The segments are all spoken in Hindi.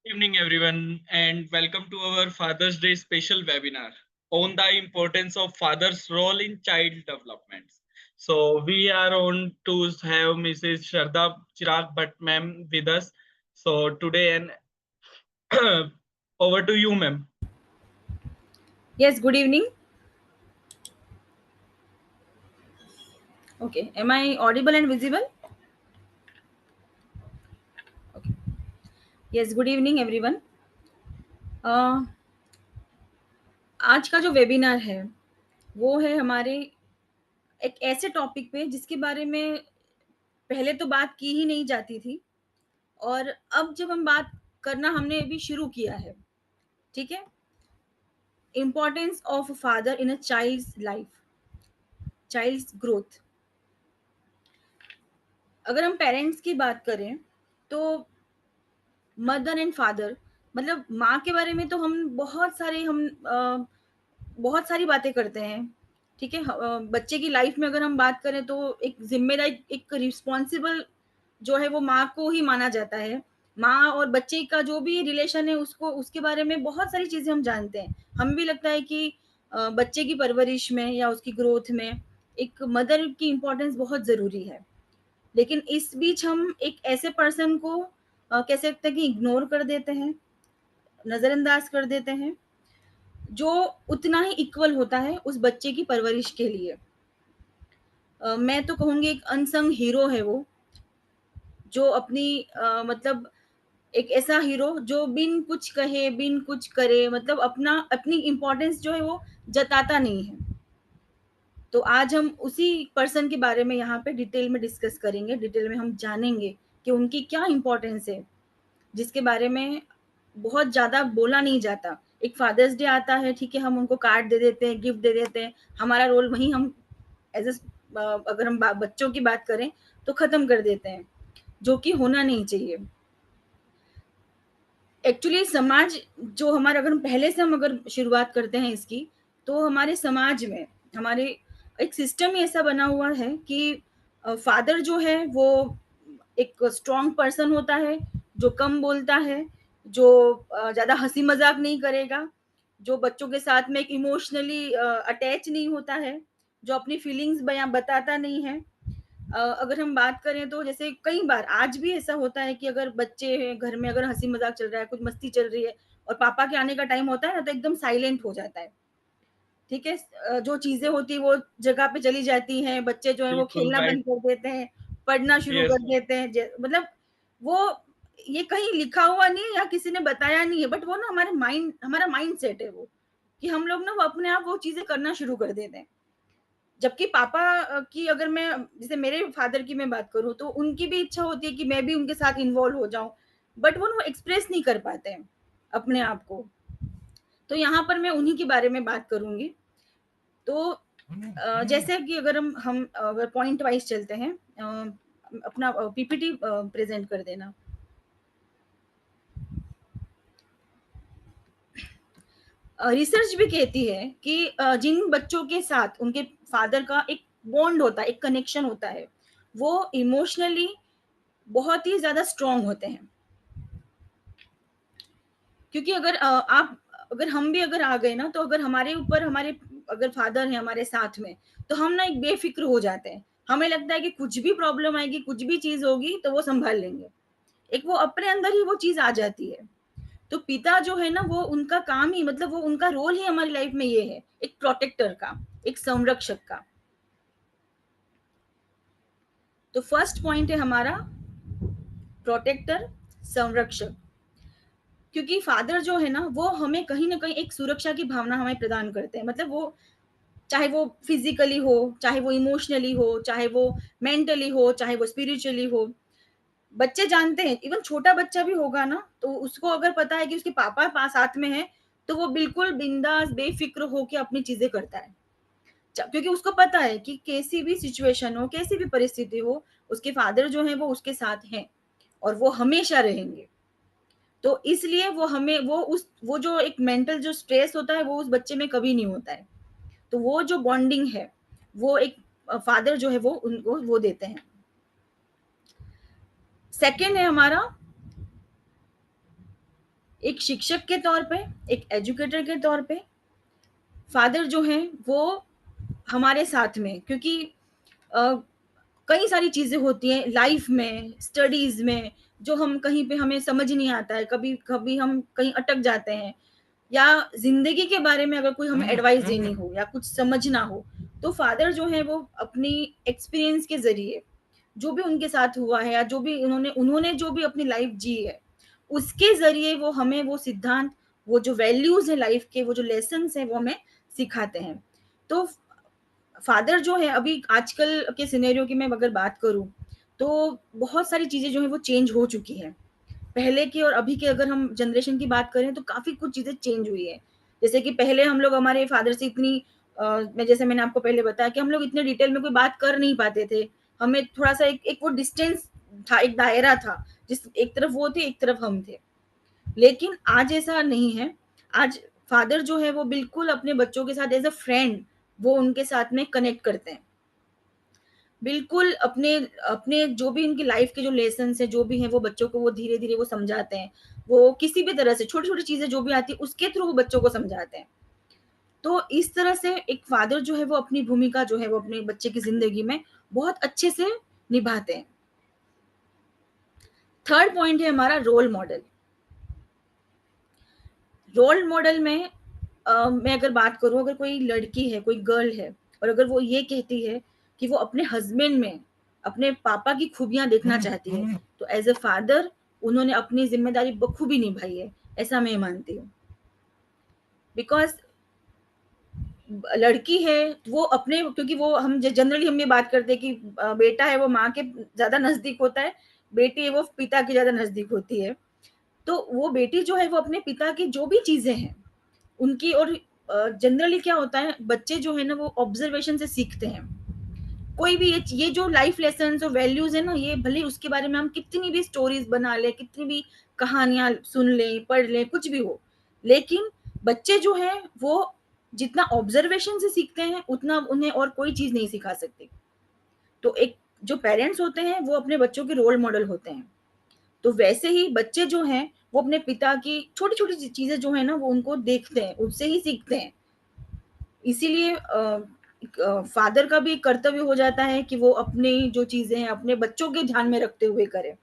Evening, everyone, and welcome to our Father's Day special webinar on the importance of father's role in child development. So, we are on to have Mrs. Shraddha Chirag Bhatt ma'am with us. So, today, and over to you, ma'am. Yes, good evening. Okay, am I audible and visible? Okay. Yes, good evening everyone. uh, आज का जो वेबिनार है वो है हमारे एक ऐसे टॉपिक पे जिसके बारे में पहले तो बात की ही नहीं जाती थी, और अब जब हम बात करना हमने अभी शुरू किया है। ठीक है, importance of father in a child's life, child's growth. अगर हम पेरेंट्स की बात करें तो मदर एंड फादर, मतलब माँ के बारे में तो हम बहुत सारी बातें करते हैं। ठीक है, बच्चे की लाइफ में अगर हम बात करें तो एक जिम्मेदारी, एक रिस्पॉन्सिबल जो है वो माँ को ही माना जाता है। माँ और बच्चे का जो भी रिलेशन है उसको, उसके बारे में बहुत सारी चीजें हम जानते हैं। हमें भी लगता है कि बच्चे की परवरिश में या उसकी ग्रोथ में एक मदर की इम्पोर्टेंस बहुत जरूरी है। लेकिन इस बीच हम एक ऐसे पर्सन को कह सकते हैं कि इग्नोर कर देते हैं, नजरअंदाज कर देते हैं, जो उतना ही इक्वल होता है उस बच्चे की परवरिश के लिए। मैं तो कहूंगी एक अनसंग हीरो है वो, जो अपनी मतलब एक ऐसा हीरो जो बिन कुछ कहे बिन कुछ करे, मतलब अपनी इम्पोर्टेंस जो है वो जताता नहीं है। तो आज हम उसी पर्सन के बारे में यहाँ पे डिटेल में डिस्कस करेंगे, डिटेल में हम जानेंगे कि उनकी क्या इम्पोर्टेंस है, जिसके बारे में बहुत ज़्यादा बोला नहीं जाता। एक फादर्स डे आता है, ठीक है, हम उनको कार्ड दे देते हैं, गिफ्ट दे देते हैं, हमारा रोल वहीं हम एज अगर हम बच्चों की बात करें तो ख़त्म कर देते हैं, जो कि होना नहीं चाहिए। एक्चुअली समाज जो हमारा, अगर हम पहले से हम अगर शुरुआत करते हैं इसकी, तो हमारे समाज में हमारे एक सिस्टम ही ऐसा बना हुआ है कि फादर जो है वो एक स्ट्रॉन्ग पर्सन होता है, जो कम बोलता है, जो ज़्यादा हंसी मजाक नहीं करेगा, जो बच्चों के साथ में एक इमोशनली अटैच नहीं होता है, जो अपनी फीलिंग्स बयां बताता नहीं है। अगर हम बात करें तो जैसे कई बार आज भी ऐसा होता है कि अगर बच्चे हैं घर में, अगर हंसी मजाक चल रहा है, कुछ मस्ती चल रही है और पापा के आने का टाइम होता है ना, तो एकदम साइलेंट हो जाता है। ठीक है, जो चीजें होती है वो जगह पे चली जाती हैं, बच्चे जो है वो बिल्कुल खेलना राइट. बंद कर देते हैं, पढ़ना शुरू Yes, कर देते हैं। मतलब वो, ये कहीं लिखा हुआ नहीं है या किसी ने बताया नहीं है, बट वो ना हमारा माइंड सेट है वो, कि हम लोग ना वो अपने आप वो चीजें करना शुरू कर देते हैं। जबकि पापा की, अगर मैं जैसे मेरे फादर की मैं बात करूँ तो उनकी भी इच्छा होती है कि मैं भी उनके साथ इन्वॉल्व हो जाऊं, बट वो ना एक्सप्रेस नहीं कर पाते हैं अपने आप को। तो यहाँ पर मैं उन्हीं के बारे में बात करूंगी। तो जैसे कि अगर हम अगर पॉइंट वाइज चलते हैं, अपना पीपीटी प्रेजेंट कर देना। रिसर्च भी कहती है कि जिन बच्चों के साथ उनके फादर का एक बॉन्ड होता है, एक कनेक्शन होता है, वो इमोशनली बहुत ही ज़्यादा स्ट्रॉन्ग होते हैं। क्योंकि अगर आप, अगर हम भी अगर आ गए ना, तो अगर हमारे ऊपर हमारे अगर फादर हैं हमारे साथ में, तो हम ना एक बेफिक्र हो जाते हैं। हमें लगता है कि कुछ भी प्रॉब्लम आएगी, कुछ भी चीज़ होगी तो वो सँभाल लेंगे। एक वो अपने अंदर ही वो चीज़ आ जाती है। तो पिता जो है ना, वो उनका काम ही, मतलब वो उनका रोल ही हमारी लाइफ में ये है, एक प्रोटेक्टर का, एक संरक्षक का। तो फर्स्ट पॉइंट है हमारा प्रोटेक्टर, संरक्षक। क्योंकि फादर जो है ना, वो हमें कहीं ना कहीं एक सुरक्षा की भावना हमें प्रदान करते हैं। मतलब वो, चाहे वो फिजिकली हो, चाहे वो इमोशनली हो, चाहे वो मेंटली हो, चाहे वो स्पिरिचुअली हो। बच्चे जानते हैं, इवन छोटा बच्चा भी होगा ना, तो उसको अगर पता है कि उसके पापा पास साथ में है, तो वो बिल्कुल बिंदास बेफिक्र होके अपनी चीजें करता है। क्योंकि उसको पता है कि कैसी भी सिचुएशन हो, कैसी भी परिस्थिति हो, उसके फादर जो है वो उसके साथ हैं, और वो हमेशा रहेंगे। तो इसलिए वो हमें वो जो एक मेंटल जो स्ट्रेस होता है वो उस बच्चे में कभी नहीं होता है। तो वो जो बॉन्डिंग है, वो एक फादर जो है वो उनको वो देते हैं। सेकंड है हमारा एक शिक्षक के तौर पे, एक एजुकेटर के तौर पे फादर जो हैं वो हमारे साथ में, क्योंकि अ, कई सारी चीज़ें होती हैं लाइफ में, स्टडीज़ में, जो हम कहीं पे हमें समझ नहीं आता है, कभी हम कहीं अटक जाते हैं, या ज़िंदगी के बारे में अगर कोई हमें एडवाइस देनी हो या कुछ समझना हो, तो फादर जो हैं वो अपनी एक्सपीरियंस के ज़रिए, जो भी उनके साथ हुआ है या जो भी उन्होंने उन्होंने जो भी अपनी लाइफ जी है, उसके ज़रिए वो हमें वो सिद्धांत, वो जो वैल्यूज़ हैं लाइफ के, वो जो लेसन्स हैं, वो हमें सिखाते हैं। तो फादर जो है, अभी आजकल के सिनेरियो की मैं अगर बात करूँ, तो बहुत सारी चीज़ें जो हैं वो चेंज हो चुकी हैं। पहले की और अभी की अगर हम जनरेशन की बात करें तो काफ़ी कुछ चीज़ें चेंज हुई है। जैसे कि पहले हम लोग हमारे फादर से इतनी जैसे मैंने आपको पहले बताया कि हम लोग इतने डिटेल में कोई बात कर नहीं पाते थे। हमें थोड़ा-सा एक एक वो डिस्टेंस था, एक दायरा था, जिस एक तरफ वो थे, एक तरफ हम थे। लेकिन आज ऐसा नहीं है। आज फादर जो है वो बिल्कुल अपने बच्चों के साथ एज़ अ फ्रेंड वो उनके साथ में कनेक्ट करते हैं। बिल्कुल अपने अपने जो भी उनकी लाइफ़ के जो लेसन्स हैं, जो भी हैं, वो बच्चों को वो धीरे-धीरे वो समझाते हैं। वो किसी भी तरह से छोटी-छोटी चीज़ें जो भी आती हैं, उसके थ्रू वो बच्चों को समझाते हैं। तो इस तरह से एक फादर जो है वो अपनी भूमिका जो है वो अपने बच्चे की ज़िंदगी में बहुत अच्छे से निभाते हैं। थर्ड पॉइंट है हमारा रोल मॉडल। रोल मॉडल में मैं अगर बात करूँ, अगर कोई लड़की है, कोई गर्ल है और अगर वो ये कहती है कि वो अपने हस्बैंड में अपने पापा की खूबियाँ देखना चाहती है, तो एज़ अ फादर उन्होंने अपनी ज़िम्मेदारी बखूबी निभाई है, ऐसा मैं मानती हूँ। बिकॉज़ लड़की है वो अपने, क्योंकि वो हम ज जनरली हम ये बात करते हैं कि बेटा है वो माँ के ज़्यादा नज़दीक होता है, बेटी है वो पिता के ज़्यादा नज़दीक होती है। तो वो बेटी जो है वो अपने पिता की जो भी चीज़ें हैं उनकी, और जनरली क्या होता है, बच्चे जो है ना वो ऑब्जर्वेशन से सीखते हैं। कोई भी ये जो लाइफ लेसन्स और वैल्यूज़ है ना, ये भले ही उसके बारे में हम कितनी भी स्टोरीज़ बना लें, कितनी भी कहानियाँ सुन लें, पढ़ लें, कुछ भी हो, लेकिन बच्चे जो हैं वो जितना ऑब्जर्वेशन से सीखते हैं, उतना उन्हें और कोई चीज़ नहीं सिखा सकती। तो एक जो पेरेंट्स होते हैं वो अपने बच्चों के रोल मॉडल होते हैं। तो वैसे ही बच्चे जो हैं वो अपने पिता की छोटी-छोटी चीज़ें जो हैं ना वो उनको देखते हैं, उससे ही सीखते हैं। इसीलिए फादर का भी कर्तव्य हो जाता है कि वो अपनी जो चीज़ें हैं अपने बच्चों के ध्यान में रखते हुए करे।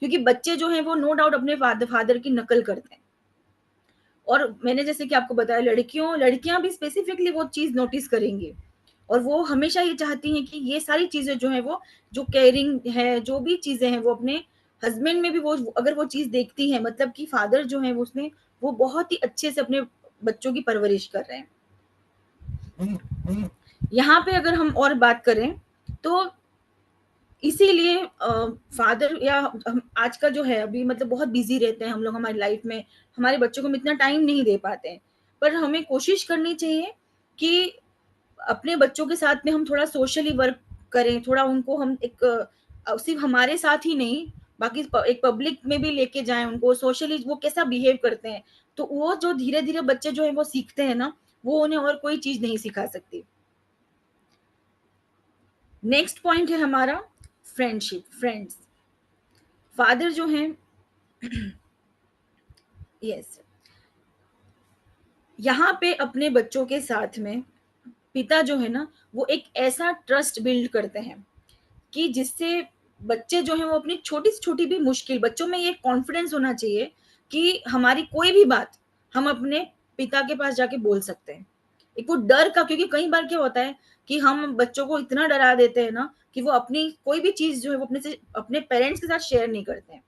क्योंकि बच्चे जो हैं वो नो डाउट अपने फादर की नकल करते हैं। और मैंने जैसे कि आपको बताया, लड़कियाँ भी स्पेसिफिकली वो चीज़ नोटिस करेंगी। और वो हमेशा ये चाहती हैं कि ये सारी चीज़ें जो हैं वो जो केयरिंग है, जो भी चीज़ें हैं वो अपने हस्बैंड में भी वो अगर वो चीज़ देखती हैं, मतलब कि फादर जो हैं वो उसमें वो बहुत ही अच्छे से अपने बच्चों की परवरिश कर रहे हैं। यहाँ पे अगर हम और बात करें तो इसीलिए फादर या हम आज का जो है अभी मतलब बहुत बिज़ी रहते हैं हम लोग हमारी लाइफ में, हमारे बच्चों को हम इतना टाइम नहीं दे पाते हैं। पर हमें कोशिश करनी चाहिए कि अपने बच्चों के साथ में हम थोड़ा सोशली वर्क करें, थोड़ा उनको हम एक सिर्फ़ हमारे साथ ही नहीं, बाकी एक पब्लिक में भी लेके जाएँ उनको, सोशली वो कैसा बिहेव करते हैं। तो वो जो धीरे-धीरे बच्चे जो हैं वो सीखते हैं ना, वो उन्हें और कोई चीज़ नहीं सिखा सकती। नेक्स्ट पॉइंट है हमारा फ्रेंडशिप, फ्रेंड्स। फादर जो हैं यस, यहाँ पे अपने बच्चों के साथ में पिता जो है ना, वो एक ऐसा ट्रस्ट बिल्ड करते हैं कि जिससे बच्चे जो हैं वो अपनी छोटी से छोटी भी मुश्किल, बच्चों में ये कॉन्फिडेंस होना चाहिए कि हमारी कोई भी बात हम अपने पिता के पास जाके बोल सकते हैं। एक वो डर का, क्योंकि कई बार क्या होता है कि हम बच्चों को इतना डरा देते हैं ना कि वो अपनी कोई भी चीज़ जो है वो अपने पेरेंट्स के साथ शेयर नहीं करते हैं,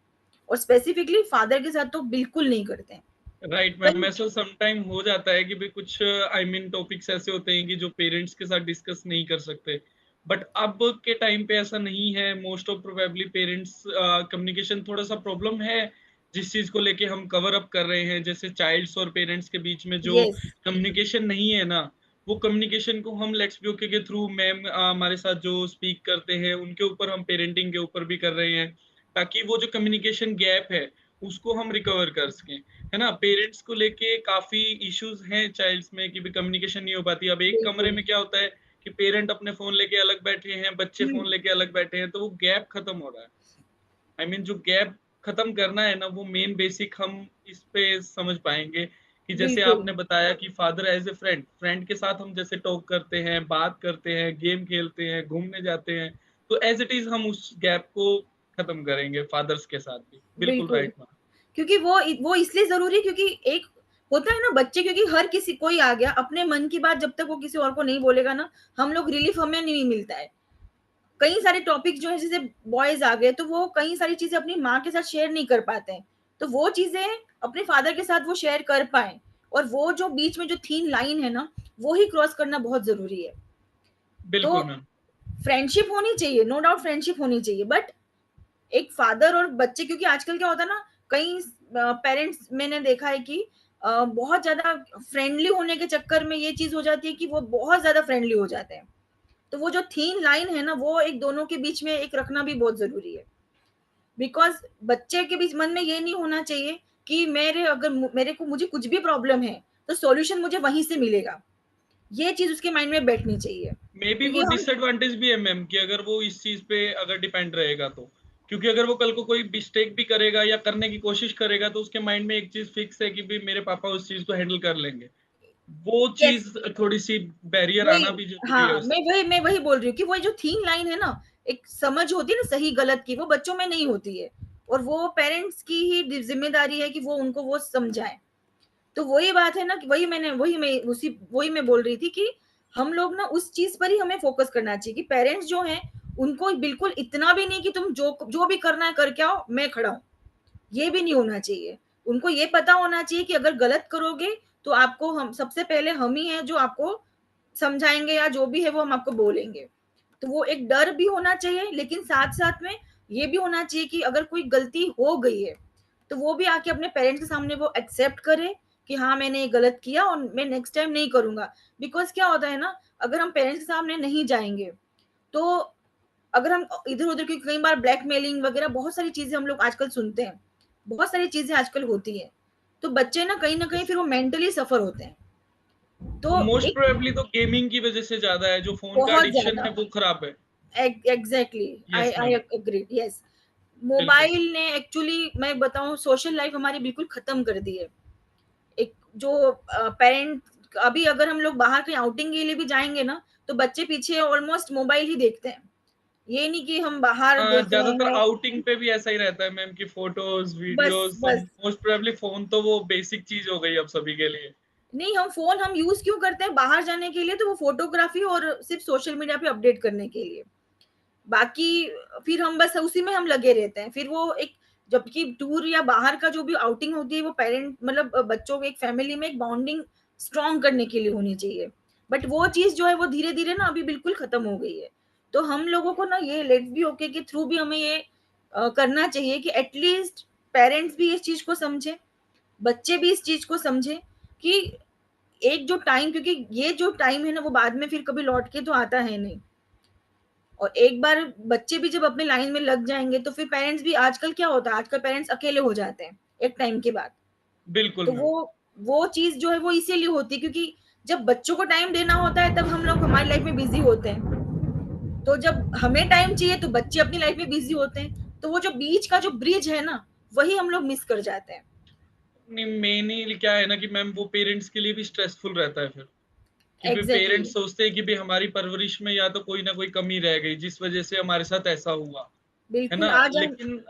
और स्पेसिफिकली फादर के साथ तो बिल्कुल नहीं करते हैं। राइट मैम, कई ऐसा सम टाइम हो जाता है कि भी कुछ आई मीन टॉपिक्स ऐसे होते हैं कि जो पेरेंट्स के साथ डिस्कस नहीं कर सकते, बट अब के टाइम पे ऐसा नहीं है। Most of probably parents communication थोड़ा सा प्रॉब्लम है, जिस चीज को लेके हम कवर अप कर रहे हैं, जैसे चाइल्ड्स और पेरेंट्स के बीच में जो यस, कम्युनिकेशन नहीं है ना, वो कम्युनिकेशन को हम लेट्स बी ओके के थ्रू मैम हमारे साथ जो स्पीक करते हैं उनके ऊपर हम पेरेंटिंग के ऊपर भी कर रहे हैं, ताकि वो जो कम्युनिकेशन गैप है उसको हम रिकवर कर सकें, है ना? पेरेंट्स को लेके काफ़ी इश्यूज़ हैं चाइल्ड्स में कि भी कम्युनिकेशन नहीं हो पाती। अब एक कमरे बिल्कुल। में क्या होता है कि पेरेंट अपने फ़ोन लेके अलग बैठे हैं, बच्चे हुँ, फ़ोन लेके अलग बैठे हैं, तो वो गैप खत्म हो रहा है। आई मीन जो गैप खत्म करना है ना, वो मेन बेसिक हम इस पे समझ पाएंगे कि जैसे बिल्कुल, आपने बताया कि father as a friend, friend के साथ हम जैसे टॉक करते हैं, बात करते हैं, गेम खेलते हैं, घूमने जाते हैं, तो एज इट इज हम उस गैप को खत्म करेंगे फादर्स के साथ भी। बिल्कुल बिल्कुल। Right ma'am. क्योंकि वो इसलिए ज़रूरी है क्योंकि एक होता है ना बच्चे क्योंकि हर किसी कोई आ गया अपने मन की बात जब तक वो किसी और को नहीं बोलेगा ना, हम लोग रिलीफ हमें नहीं मिलता है। कई सारे टॉपिक्स जो है जैसे बॉयज़ आ गए तो वो कई सारी चीज़ें अपनी माँ के साथ शेयर नहीं कर पाते हैं। तो वो चीज़ें अपने फादर के साथ वो शेयर कर पाएँ और वो जो बीच में जो थिन लाइन है ना, वो ही क्रॉस करना बहुत ज़रूरी है। तो बिल्कुल मैम। फ्रेंडशिप होनी चाहिए, नो डाउट फ्रेंडशिप होनी चाहिए बट एक फादर और बच्चे क्योंकि आजकल क्या होता है ना कई पेरेंट्स मैंने देखा है कि बहुत ज्यादा फ्रेंडली होने के चक्कर में ये चीज हो जाती है कि वो बहुत ज्यादा फ्रेंडली हो जाते हैं तो वो जो थीन लाइन है ना वो एक दोनों के बीच में एक रखना भी बहुत जरूरी है बिकॉज बच्चे के बीच मन में ये नहीं होना चाहिए कि मेरे को मुझे कुछ भी प्रॉब्लम है तो सॉल्यूशन मुझे वहीं से मिलेगा ये चीज उसके माइंड में बैठनी चाहिए मे बी क्योंकि वो हम डिसएडवांटेज भी है मैम कि अगर वो इस चीज पे अगर डिपेंड रहेगा तो, क्योंकि अगर वो कल को कोई मिस्टेक भी करेगा या करने की कोशिश करेगा तो उसके माइंड में एक चीज फिक्स है कि भी मेरे पापा उस चीज को हैंडल कर लेंगे। वो यस चीज थोड़ी सी बैरियर वही आना भी जरूरी है हाँ उससे। मैं वही बोल रही हूँ कि वो जो थीन लाइन है ना एक समझ होती है ना सही गलत की वो बच्चों में नहीं होती है और वो पेरेंट्स की ही जिम्मेदारी है कि वो उनको वो समझाए तो वही बात है ना कि वही मैं बोल रही थी कि हम लोग ना उस चीज पर ही हमें फोकस करना चाहिए कि पेरेंट्स जो हैं उनको बिल्कुल इतना भी नहीं कि तुम जो जो भी करना है करके आओ मैं खड़ा हूँ ये भी नहीं होना चाहिए उनको ये पता होना चाहिए कि अगर गलत करोगे तो आपको हम सबसे पहले हम ही हैं जो आपको समझाएंगे या जो भी है वो हम आपको बोलेंगे तो वो एक डर भी होना चाहिए लेकिन साथ साथ में ये भी होना चाहिए कि अगर कोई गलती हो गई है तो वो भी आके अपने पेरेंट्स के सामने वो एक्सेप्ट करे कि हाँ मैंने ये गलत किया और मैं नेक्स्ट टाइम नहीं करूंगा बिकॉज क्या होता है ना अगर हम पेरेंट्स के सामने नहीं जाएंगे तो अगर हम इधर उधर की कई बार ब्लैकमेलिंग वगैरह बहुत सारी चीजें हम लोग आजकल सुनते हैं बहुत सारी चीजें आजकल होती है तो बच्चे ना कहीं फिर वो मेंटली सफर होते हैं तो मोस्ट एक प्रोबेबली तो गेमिंग की वजह से ज्यादा है, जो फोन का बहुत एडिक्शन ज्यादा है वो खराब है। Exactly yes I ma'am. Agree yes बिल्कुल। मोबाइल ने एक्चुअली मैं बताऊं सोशल लाइफ हमारी बिल्कुल खत्म कर दी है एक जो पेरेंट अभी अगर हम लोग बाहर कहीं आउटिंग के लिए भी जाएंगे ना तो बच्चे पीछे ऑलमोस्ट मोबाइल ही देखते हैं ये नहीं कि हम बाहर देख रहे ज्यादातर हैं आउटिंग पे भी ऐसा ही रहता है मैम कि फोटोज बस वीडियोस सब, बस मोस्ट प्रोबेबली फोन तो वो बेसिक चीज हो गई अब सभी के लिए। नहीं हम फोन हम यूज क्यों करते हैं बाहर जाने के लिए तो वो फोटोग्राफी और सिर्फ सोशल मीडिया पे अपडेट करने के लिए बाकी फिर हम बस उसी में हम लगे रहते हैं फिर वो एक जबकि टूर या बाहर का जो भी आउटिंग होती है वो पेरेंट मतलब बच्चों के एक फैमिली में एक बॉन्डिंग स्ट्रॉन्ग करने के लिए होनी चाहिए बट वो चीज जो है वो धीरे धीरे ना अभी बिल्कुल खत्म हो गई है तो हम लोगों को ना ये लेट्स बी ओके के थ्रू भी हमें ये करना चाहिए कि एटलीस्ट पेरेंट्स भी इस चीज को समझे बच्चे भी इस चीज को समझे कि एक जो टाइम क्योंकि ये जो टाइम है ना वो बाद में फिर कभी लौट के तो आता है नहीं और एक बार बच्चे भी जब अपने लाइन में लग जाएंगे तो फिर पेरेंट्स भी आजकल क्या होता है आजकल पेरेंट्स अकेले हो जाते हैं एक टाइम के बाद बिल्कुल तो मैम। वो चीज जो है वो इसीलिए होती है क्योंकि जब बच्चों को टाइम देना होता है तब हम लोग हमारी लाइफ में बिजी होते हैं तो जब हमें टाइम चाहिए तो बच्चे अपनी लाइफ में बिजी होते हैं तो वो जो बीच का जो ब्रिज है ना वही हम लोग मिस कर जाते हैं मेनली क्या है ना कि मैम वो पेरेंट्स के लिए भी स्ट्रेसफुल रहता है फिर, कि भी एग्जैक्टली पेरेंट्स सोचते हैं कि भी हमारी परवरिश में या तो कोई ना कोई कमी रह गई जिस वजह से हमारे साथ ऐसा हुआ, है बिल्कुल ना। आज हम लेकिन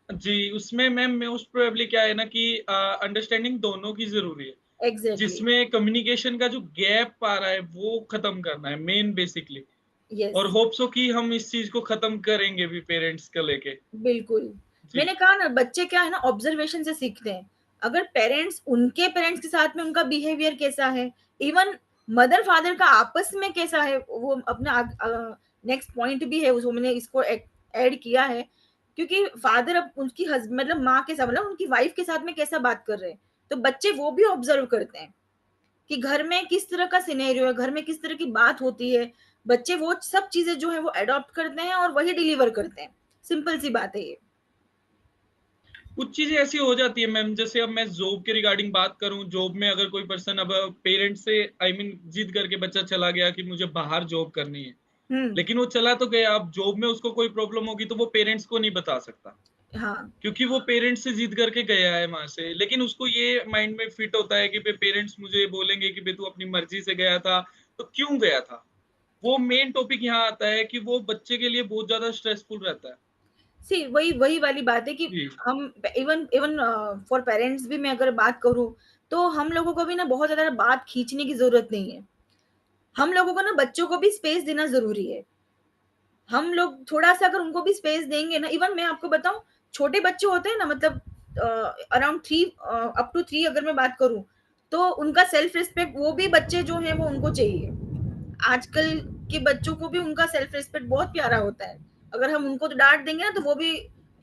जी उसमें मैम मोस्ट प्रोबेबली क्या है ना कि अंडरस्टैंडिंग दोनों की जरूरी है, एग्जैक्टली जिसमें कम्युनिकेशन का जो गैप आ रहा है वो खत्म करना है मेन बेसिकली। यस और होप सो कि हम इस चीज को खत्म करेंगे भी पेरेंट्स को लेके। बिल्कुल जी। मैंने कहा ना बच्चे क्या है ना ऑब्जर्वेशन से सीखते हैं अगर पेरेंट्स उनके पेरेंट्स के साथ में उनका बिहेवियर कैसा है इवन मदर फादर का आपस में कैसा है वो अपना नेक्स्ट पॉइंट भी है उसको मैंने इसको ऐड किया है क्योंकि फादर अब उनकी मतलब माँ के साथ मतलब उनकी वाइफ के साथ में कैसा बात कर रहे हैं तो बच्चे वो भी ऑब्जर्व करते हैं कि घर में किस तरह का सिनेरियो है घर में किस तरह की बात होती है बच्चे वो सब चीजें जो है वो अडॉप्ट करते हैं और वही डिलीवर करते हैं सिंपल सी बात है ये कुछ चीजें ऐसी हो जाती है मैम, जैसे अब मैं जॉब के रिगार्डिंग बात करूं, जॉब में अगर कोई पर्सन अब पेरेंट्स से आई मीन जिद करके बच्चा चला गया कि मुझे बाहर जॉब करनी है, हम्म लेकिन वो चला तो गया, अब जॉब में उसको कोई प्रॉब्लम होगी तो वो पेरेंट्स को नहीं बता सकता। हाँ, क्योंकि वो पेरेंट्स से जिद करके गया है वहां से, लेकिन उसको ये माइंड में फिट होता है कि पेरेंट्स मुझे बोलेंगे कि बे तू अपनी मर्जी से गया था, तो क्यों गया था। वो मेन टॉपिक यहाँ आता है कि वो बच्चे के लिए बहुत ज्यादा स्ट्रेसफुल रहता है। सी वही वही वाली बात है कि जी। हम इवन इवन फॉर पेरेंट्स भी मैं अगर बात करूँ, तो हम लोगों को भी ना बहुत ज़्यादा बात खींचने की ज़रूरत नहीं है। हम लोगों को ना बच्चों को भी स्पेस देना ज़रूरी है। हम लोग थोड़ा-सा अगर उनको भी स्पेस देंगे ना, इवन मैं आपको बताऊँ, छोटे बच्चे होते हैं ना, मतलब अराउंड 3 अप टू 3 अगर मैं बात करूँ, तो उनका सेल्फ रिस्पेक्ट वो भी बच्चे जो हैं वो उनको चाहिए। आजकल के बच्चों को भी उनका सेल्फ रिस्पेक्ट बहुत प्यारा होता है। अगर हम उनको तो डाँट देंगे ना, तो वो भी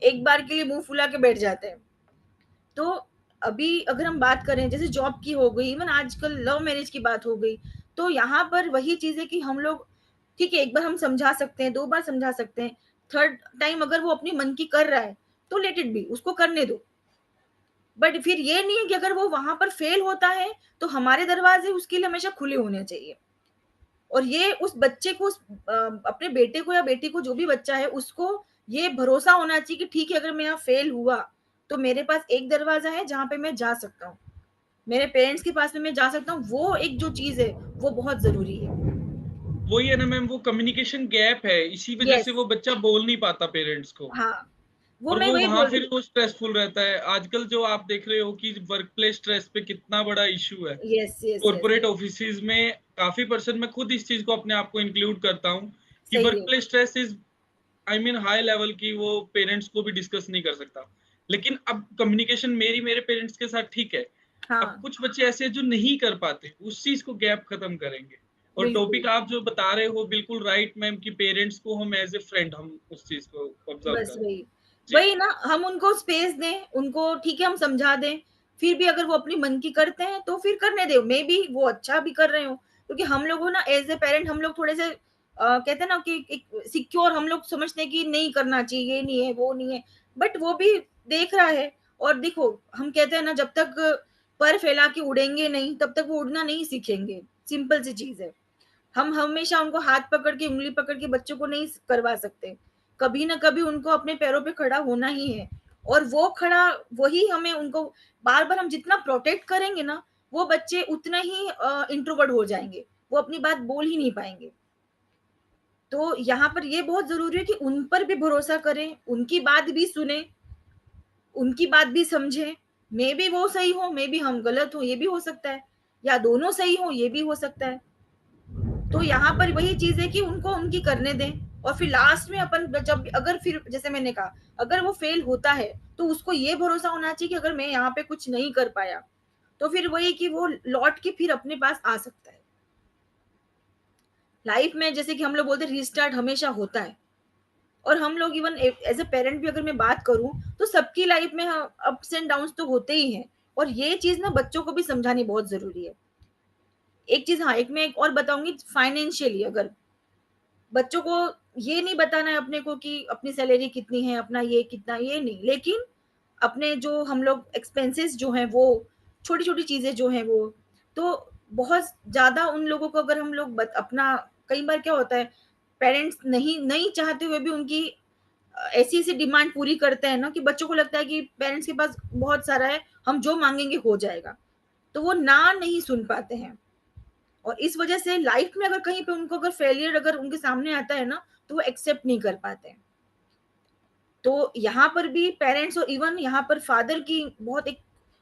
एक बार के लिए मुँह फुला के बैठ जाते हैं। तो अभी अगर हम बात करें जैसे जॉब की हो गई, इवन आजकल लव मैरिज की बात हो गई, तो यहाँ पर वही चीज़ है कि हम लोग ठीक है, एक बार हम समझा सकते हैं, 2 बार समझा सकते हैं, थर्ड टाइम अगर वो अपनी मन की कर रहा है, तो लेट इट बी, उसको करने दो। बट फिर ये नहीं है कि अगर वो वहाँ पर फेल होता है, तो हमारे दरवाज़े उसके लिए हमेशा खुले होने चाहिए। और ये उस बच्चे को अपने बेटे को या बेटी को, जो भी बच्चा है, उसको ये भरोसा होना चाहिए कि ठीक है, अगर मैं यहाँ फेल हुआ, तो मेरे पास एक दरवाज़ा है जहाँ पे मैं जा सकता हूँ। मेरे पेरेंट्स के पास में मैं जा सकता हूँ, वो एक जो चीज़ है, वो बहुत ज़रूरी है। वही है ना मैम, वो कम्युनिकेशन गैप है, इसी वजह से यस, वो बच्चा बोल नहीं पाता पेरेंट्स को। हाँ, वो और मैं वो वही वहां बोल रही फिर वो स्ट्रेसफुल रहता है। आजकल जो आप देख रहे हो कि वर्क प्लेस स्ट्रेस पे कितना बड़ा इशू है। हूँ। Yes, yes, yes, corporate offices में काफी परसेंट, मैं खुद इस चीज को अपने आप को इंक्लूड करता हूँ कि सही वर्क है। Place stress is, I mean high level की, वो पेरेंट्स को भी डिस्कस नहीं कर सकता। लेकिन अब कम्युनिकेशन मेरी मेरे पेरेंट्स के साथ ठीक है। अब हाँ, कुछ बच्चे ऐसे हैं जो नहीं कर पाते, उस चीज को गैप खत्म करेंगे। और बिल्कुल। टॉपिक आप जो बता रहे हो बिल्कुल राइट मैम, कि पेरेंट्स को हम एज ए फ्रेंड हम उस चीज को ऑब्जर्व बस करें। वही। जी। वही ना, हम उनको स्पेस दें, उनको ठीक है हम समझा दें, फिर भी अगर वो अपनी मन की करते हैं, तो फिर करने दें। मेबी वो अच्छा भी कर रहे हों, क्योंकि हम लोगों ना एज़ अ पेरेंट हम लोग थोड़े से कहते हैं ना कि एक सिक्योर हम लोग समझते हैं कि नहीं करना चाहिए, ये नहीं है, वो नहीं है। बट वो भी देख रहा है, और देखो, हम कहते हैं ना, जब तक पर फैला के उड़ेंगे नहीं, तब तक वो उड़ना नहीं सीखेंगे। सिंपल सी चीज़ है। हम हमेशा उनको हाथ पकड़ के, उँगली पकड़ के बच्चों को नहीं करवा सकते। कभी ना कभी उनको अपने पैरों पे खड़ा होना ही है, और वो खड़ा, वही हमें उनको बार-बार हम जितना प्रोटेक्ट करेंगे ना, वो बच्चे उतना ही इंट्रोवर्ट हो जाएँगे। वो अपनी बात बोल ही नहीं पाएँगे। तो यहाँ पर ये बहुत ज़रूरी है कि उन पर भी भरोसा करें, उनकी बात भी सुनें, उनकी बात भी समझें। मेबी वो सही हो, मेबी हम गलत हों, ये भी हो सकता है, या दोनों सही हों, ये भी हो सकता है। तो यहाँ पर वही चीज़ है कि उनको उनकी करने दें, और फिर लास्ट में अपन जब अगर फिर जैसे मैंने कहा, अगर वो फेल होता है, तो उसको ये भरोसा होना चाहिए कि अगर मैं यहाँ पे कुछ नहीं कर पाया, तो फिर वही कि वो लौट के फिर अपने पास आ सकता है। लाइफ में जैसे कि हम लोग बोलते हैं, रीस्टार्ट हमेशा होता है, और हम लोग इवन एज अ पेरेंट भी अगर मैं बात करूँ, तो सबकी लाइफ में अप्स एंड डाउन्स तो होते ही हैं, और ये चीज़ ना बच्चों को भी समझानी बहुत ज़रूरी है। एक चीज़, हाँ, एक मैं एक और बताऊँगी, फाइनेंशियली अगर बच्चों को ये नहीं बताना है अपने को कि अपनी सैलरी कितनी है, अपना ये कितना, ये नहीं, लेकिन अपने जो हम लोग एक्सपेंसेस जो हैं वो, छोटी-छोटी चीज़ें जो हैं वो, तो बहुत ज़्यादा उन लोगों को अगर हम लोग अपना, कई बार क्या होता है, पेरेंट्स नहीं नहीं चाहते हुए भी उनकी ऐसी-ऐसी डिमांड पूरी करते हैं ना, कि बच्चों को लगता है कि पेरेंट्स के पास बहुत सारा है, हम जो माँगेंगे हो जाएगा। तो वो ना नहीं सुन पाते हैं। और इस वजह से लाइफ में अगर कहीं पे उनको अगर फेलियर अगर उनके सामने आता है ना, तो वो एक्सेप्ट नहीं कर पाते हैं। तो यहाँ पर भी पेरेंट्स, और इवन यहाँ पर फादर की बहुत एक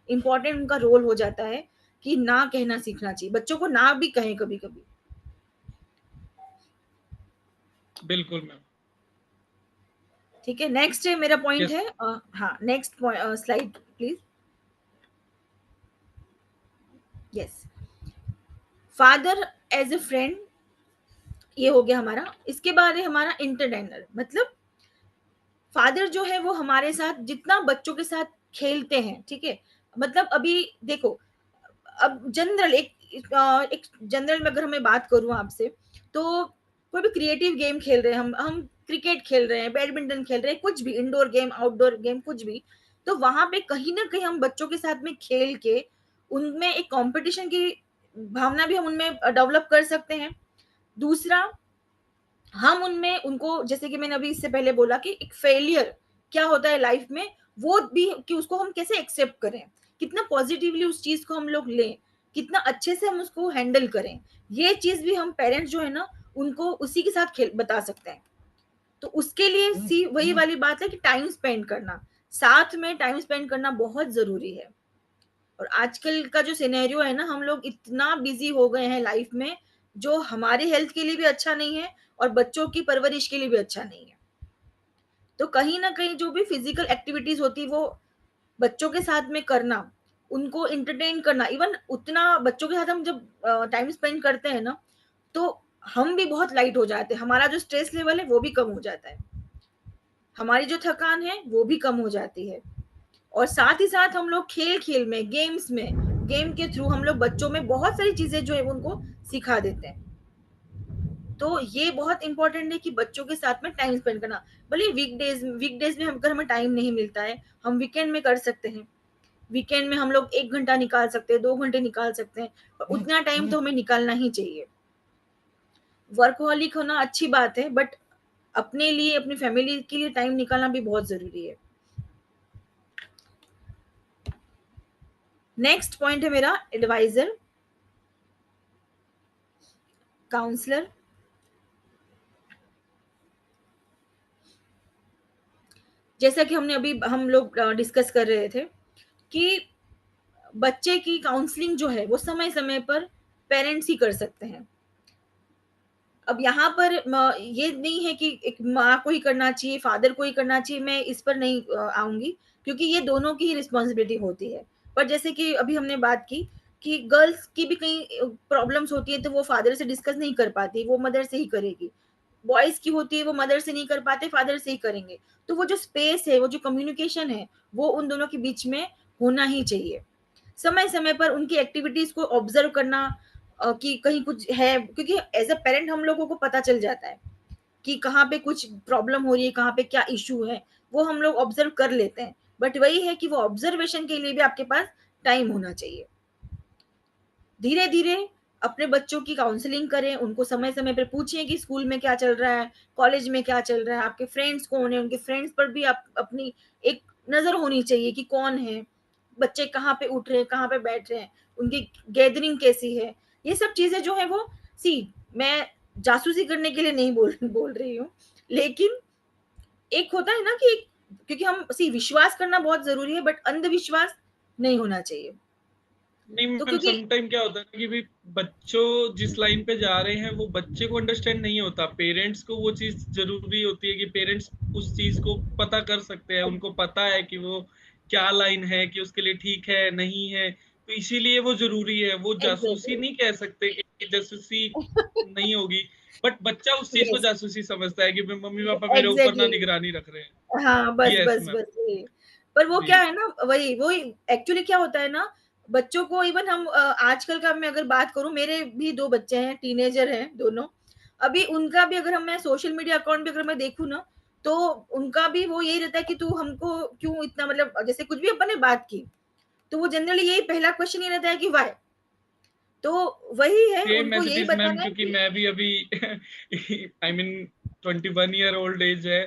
इम्पोर्टेंट उनका रोल हो जाता है, कि ना कहना सीखना चाहिए। बच्चों को ना भी कहें कभी-कभी। बिल्कुल मैम। ठीक है, नेक्स्ट मेरा पॉइंट यस। है, हाँ, next slide please. Yes, father as a friend, ये हो गया हमारा। इसके बाद है हमारा इंटरटेनर, मतलब फादर जो है वो हमारे साथ जितना बच्चों के साथ खेलते हैं, ठीक है? मतलब अभी देखो, अब जनरल एक जनरल में अगर मैं बात करूँ आपसे, तो कोई भी क्रिएटिव गेम खेल रहे हैं हम क्रिकेट खेल रहे हैं, बैडमिंटन खेल रहे हैं, कुछ भी इंडोर गेम, आउटडोर गेम, कुछ भी, तो वहाँ पे कहीं न कहीं हम बच्चों के साथ में खेल के, उनमें एक कॉम्पिटिशन की भावना भी हम उनमें डेवलप कर सकते हैं। दूसरा, हम उनमें उनको, जैसे कि मैंने अभी इससे पहले बोला कि एक फेलियर क्या होता है लाइफ में, वो भी कि उसको हम कैसे एक्सेप्ट करें, कितना पॉजिटिवली उस चीज को हम लोग लें, कितना अच्छे से हम उसको हैंडल करें, ये चीज भी हम पेरेंट्स जो है ना उनको उसी के साथ खेल बता सकते हैं। तो उसके लिए सी वही वाली बात है कि टाइम स्पेंड करना, साथ में टाइम स्पेंड करना बहुत जरूरी है। और आजकल का जो सिनेरियो है ना, हम लोग इतना बिजी हो गए हैं लाइफ में, जो हमारे हेल्थ के लिए भी अच्छा नहीं है और बच्चों की परवरिश के लिए भी अच्छा नहीं है। तो कहीं ना कहीं जो भी फिजिकल एक्टिविटीज होती है वो बच्चों के साथ में करना, उनको एंटरटेन करना, इवन उतना बच्चों के साथ हम जब टाइम स्पेंड करते हैं ना, तो हम भी बहुत लाइट हो जाते हैं, हमारा जो स्ट्रेस लेवल है वो भी कम हो जाता है, हमारी जो थकान है वो भी कम हो जाती है। और साथ ही साथ हम लोग खेल खेल में, गेम्स में, गेम के थ्रू हम लोग बच्चों में बहुत सारी चीजें जो है वो उनको सिखा देते हैं। तो ये बहुत इंपॉर्टेंट है कि बच्चों के साथ में टाइम स्पेंड करना, भले वीकडेज में अगर हमें टाइम नहीं मिलता है, हम वीकेंड में कर सकते हैं। वीकेंड में हम लोग 1 घंटा निकाल सकते हैं, 2 घंटे निकाल सकते हैं, पर उतना टाइम तो हमें निकालना ही चाहिए। वर्कहोलिक होना अच्छी बात है, बट अपने लिए, अपनी फैमिली के लिए टाइम निकालना भी बहुत जरूरी है। नेक्स्ट पॉइंट है मेरा एडवाइजर, काउंसलर। जैसा कि हमने अभी हम लोग डिस्कस कर रहे थे कि बच्चे की काउंसलिंग जो है वो समय समय पर पेरेंट्स ही कर सकते हैं। अब यहाँ पर ये नहीं है कि एक माँ को ही करना चाहिए, फादर को ही करना चाहिए, मैं इस पर नहीं आऊंगी, क्योंकि ये दोनों की ही रिस्पॉन्सिबिलिटी होती है। पर जैसे कि अभी हमने बात की कि गर्ल्स की भी कई प्रॉब्लम्स होती है, तो वो फादर से डिस्कस नहीं कर पाती, वो मदर से ही करेगी। बॉयज की होती है, वो मदर से नहीं कर पाते, फादर से ही करेंगे। तो वो जो स्पेस है, वो जो कम्युनिकेशन है, वो उन दोनों के बीच में होना ही चाहिए। समय समय पर उनकी एक्टिविटीज को ऑब्जर्व करना, कि कहीं कुछ है, क्योंकि एज अ पेरेंट हम लोगों को पता चल जाता है कि कहाँ पे कुछ प्रॉब्लम हो रही है, कहाँ पे क्या इशू है, वो हम लोग ऑब्जर्व कर लेते हैं। बट वही है कि वो ऑब्जर्वेशन के लिए भी आपके पास टाइम होना चाहिए। धीरे धीरे अपने बच्चों की काउंसलिंग करें, उनको समय समय पर पूछें कि स्कूल में क्या चल रहा है, कॉलेज में क्या चल रहा है, आपके फ्रेंड्स कौन है, उनके फ्रेंड्स पर भी आप अपनी एक नजर होनी चाहिए कि कौन है, बच्चे कहाँ पे उठ रहे हैं, कहाँ पे बैठ रहे हैं, उनकी गैदरिंग कैसी है। ये सब चीजें जो है वो, सी मैं जासूसी करने के लिए नहीं बोल बोल रही हूँ, लेकिन एक होता है ना कि क्योंकि हम सी विश्वास करना बहुत जरूरी है, बट अंधविश्वास नहीं होना चाहिए। नहीं तो मैम, क्योंकि सम टाइम क्या होता है कि भी बच्चों जिस लाइन पे जा रहे हैं वो बच्चे को अंडरस्टैंड नहीं होता, पेरेंट्स को वो चीज जरूरी होती है कि पेरेंट्स उस चीज को पता कर सकते हैं, उनको पता है कि वो क्या लाइन है, कि उसके लिए ठीक है नहीं है, तो इसीलिए वो जरूरी है। वो जासूसी एग्जैक्टली। नहीं कह सकते कि जासूसी नहीं होगी, बट बच्चा उस चीज को यस, जासूसी समझता है कि मम्मी पापा मेरे ऊपर ना एग्जैक्टली। निगरानी रख रहे हैं। हाँ, बस यस बस मैम। बस वही। पर वो जी। क्या है ना, वही वही एक्चुअली क्या होता है ना, बच्चों को इवन हम आजकल का मैं अगर बात करूं, मेरे भी 2 बच्चे हैं, टीनेजर हैं दोनों। अभी उनका भी अगर हम, मैं सोशल मीडिया अकाउंट भी अगर मैं देखूं ना, तो उनका भी वो यही रहता है कि तू हमको क्यों इतना, मतलब जैसे कुछ भी अपन ने बात की, तो वो जनरली यही पहला क्वेश्चन ये रहता है कि वाई। तो वही है, सेम उनको एज इट यही इज मैम, बताना है क्योंकि कि मैं भी अभी I mean 21 year old age है,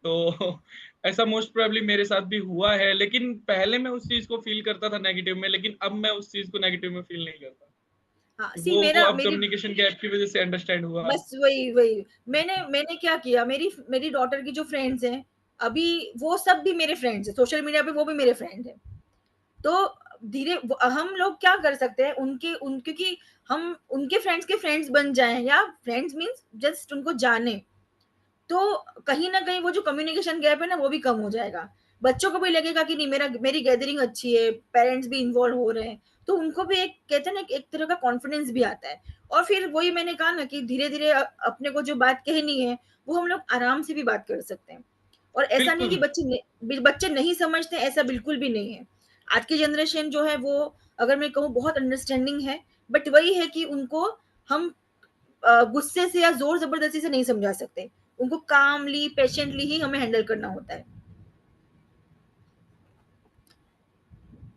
तो ऐसा मोस्ट प्रोबेबली मेरे साथ भी हुआ है। लेकिन पहले मैं उस चीज को फील करता था नेगेटिव में, लेकिन अब मैं उस चीज को नेगेटिव में फील नहीं करता। हाँ, सी वो मेरा अब मेरी कम्युनिकेशन गैप की वजह से अंडरस्टैंड हुआ। बस वही वही मैंने मैंने क्या किया, मेरी मेरी डॉटर की जो फ्रेंड्स हैं, अभी वो सब भी मेरे फ्रेंड्स हैं, सोशल मीडिया पे वो भी मेरे फ्रेंड हैं। तो हम लोग क्या कर सकते हैं, क्योंकि हम उनके फ्रेंड्स के फ्रेंड्स बन जाएं, या फ्रेंड्स मींस जस्ट उनको जाने, तो कहीं ना कहीं वो जो कम्युनिकेशन गैप है ना, वो भी कम हो जाएगा। बच्चों को भी लगेगा कि नहीं, मेरी गैदरिंग अच्छी है, पेरेंट्स भी इन्वॉल्व हो रहे हैं, तो उनको भी एक कहते हैं ना, एक तरह का कॉन्फिडेंस भी आता है। और फिर वही मैंने कहा ना कि धीरे धीरे अपने को जो बात कहनी है, वो हम लोग आराम से भी बात कर सकते हैं। और ऐसा नहीं कि बिल्कुल। बच्चे नहीं समझते, ऐसा बिल्कुल भी नहीं है। आज की जनरेशन जो है वो, अगर मैं कहूँ, बहुत अंडरस्टैंडिंग है। बट वही है कि उनको हम गुस्से से या जोर जबरदस्ती से नहीं समझा सकते, उनको कामली पेशेंटली ही हमें हैंडल करना होता है।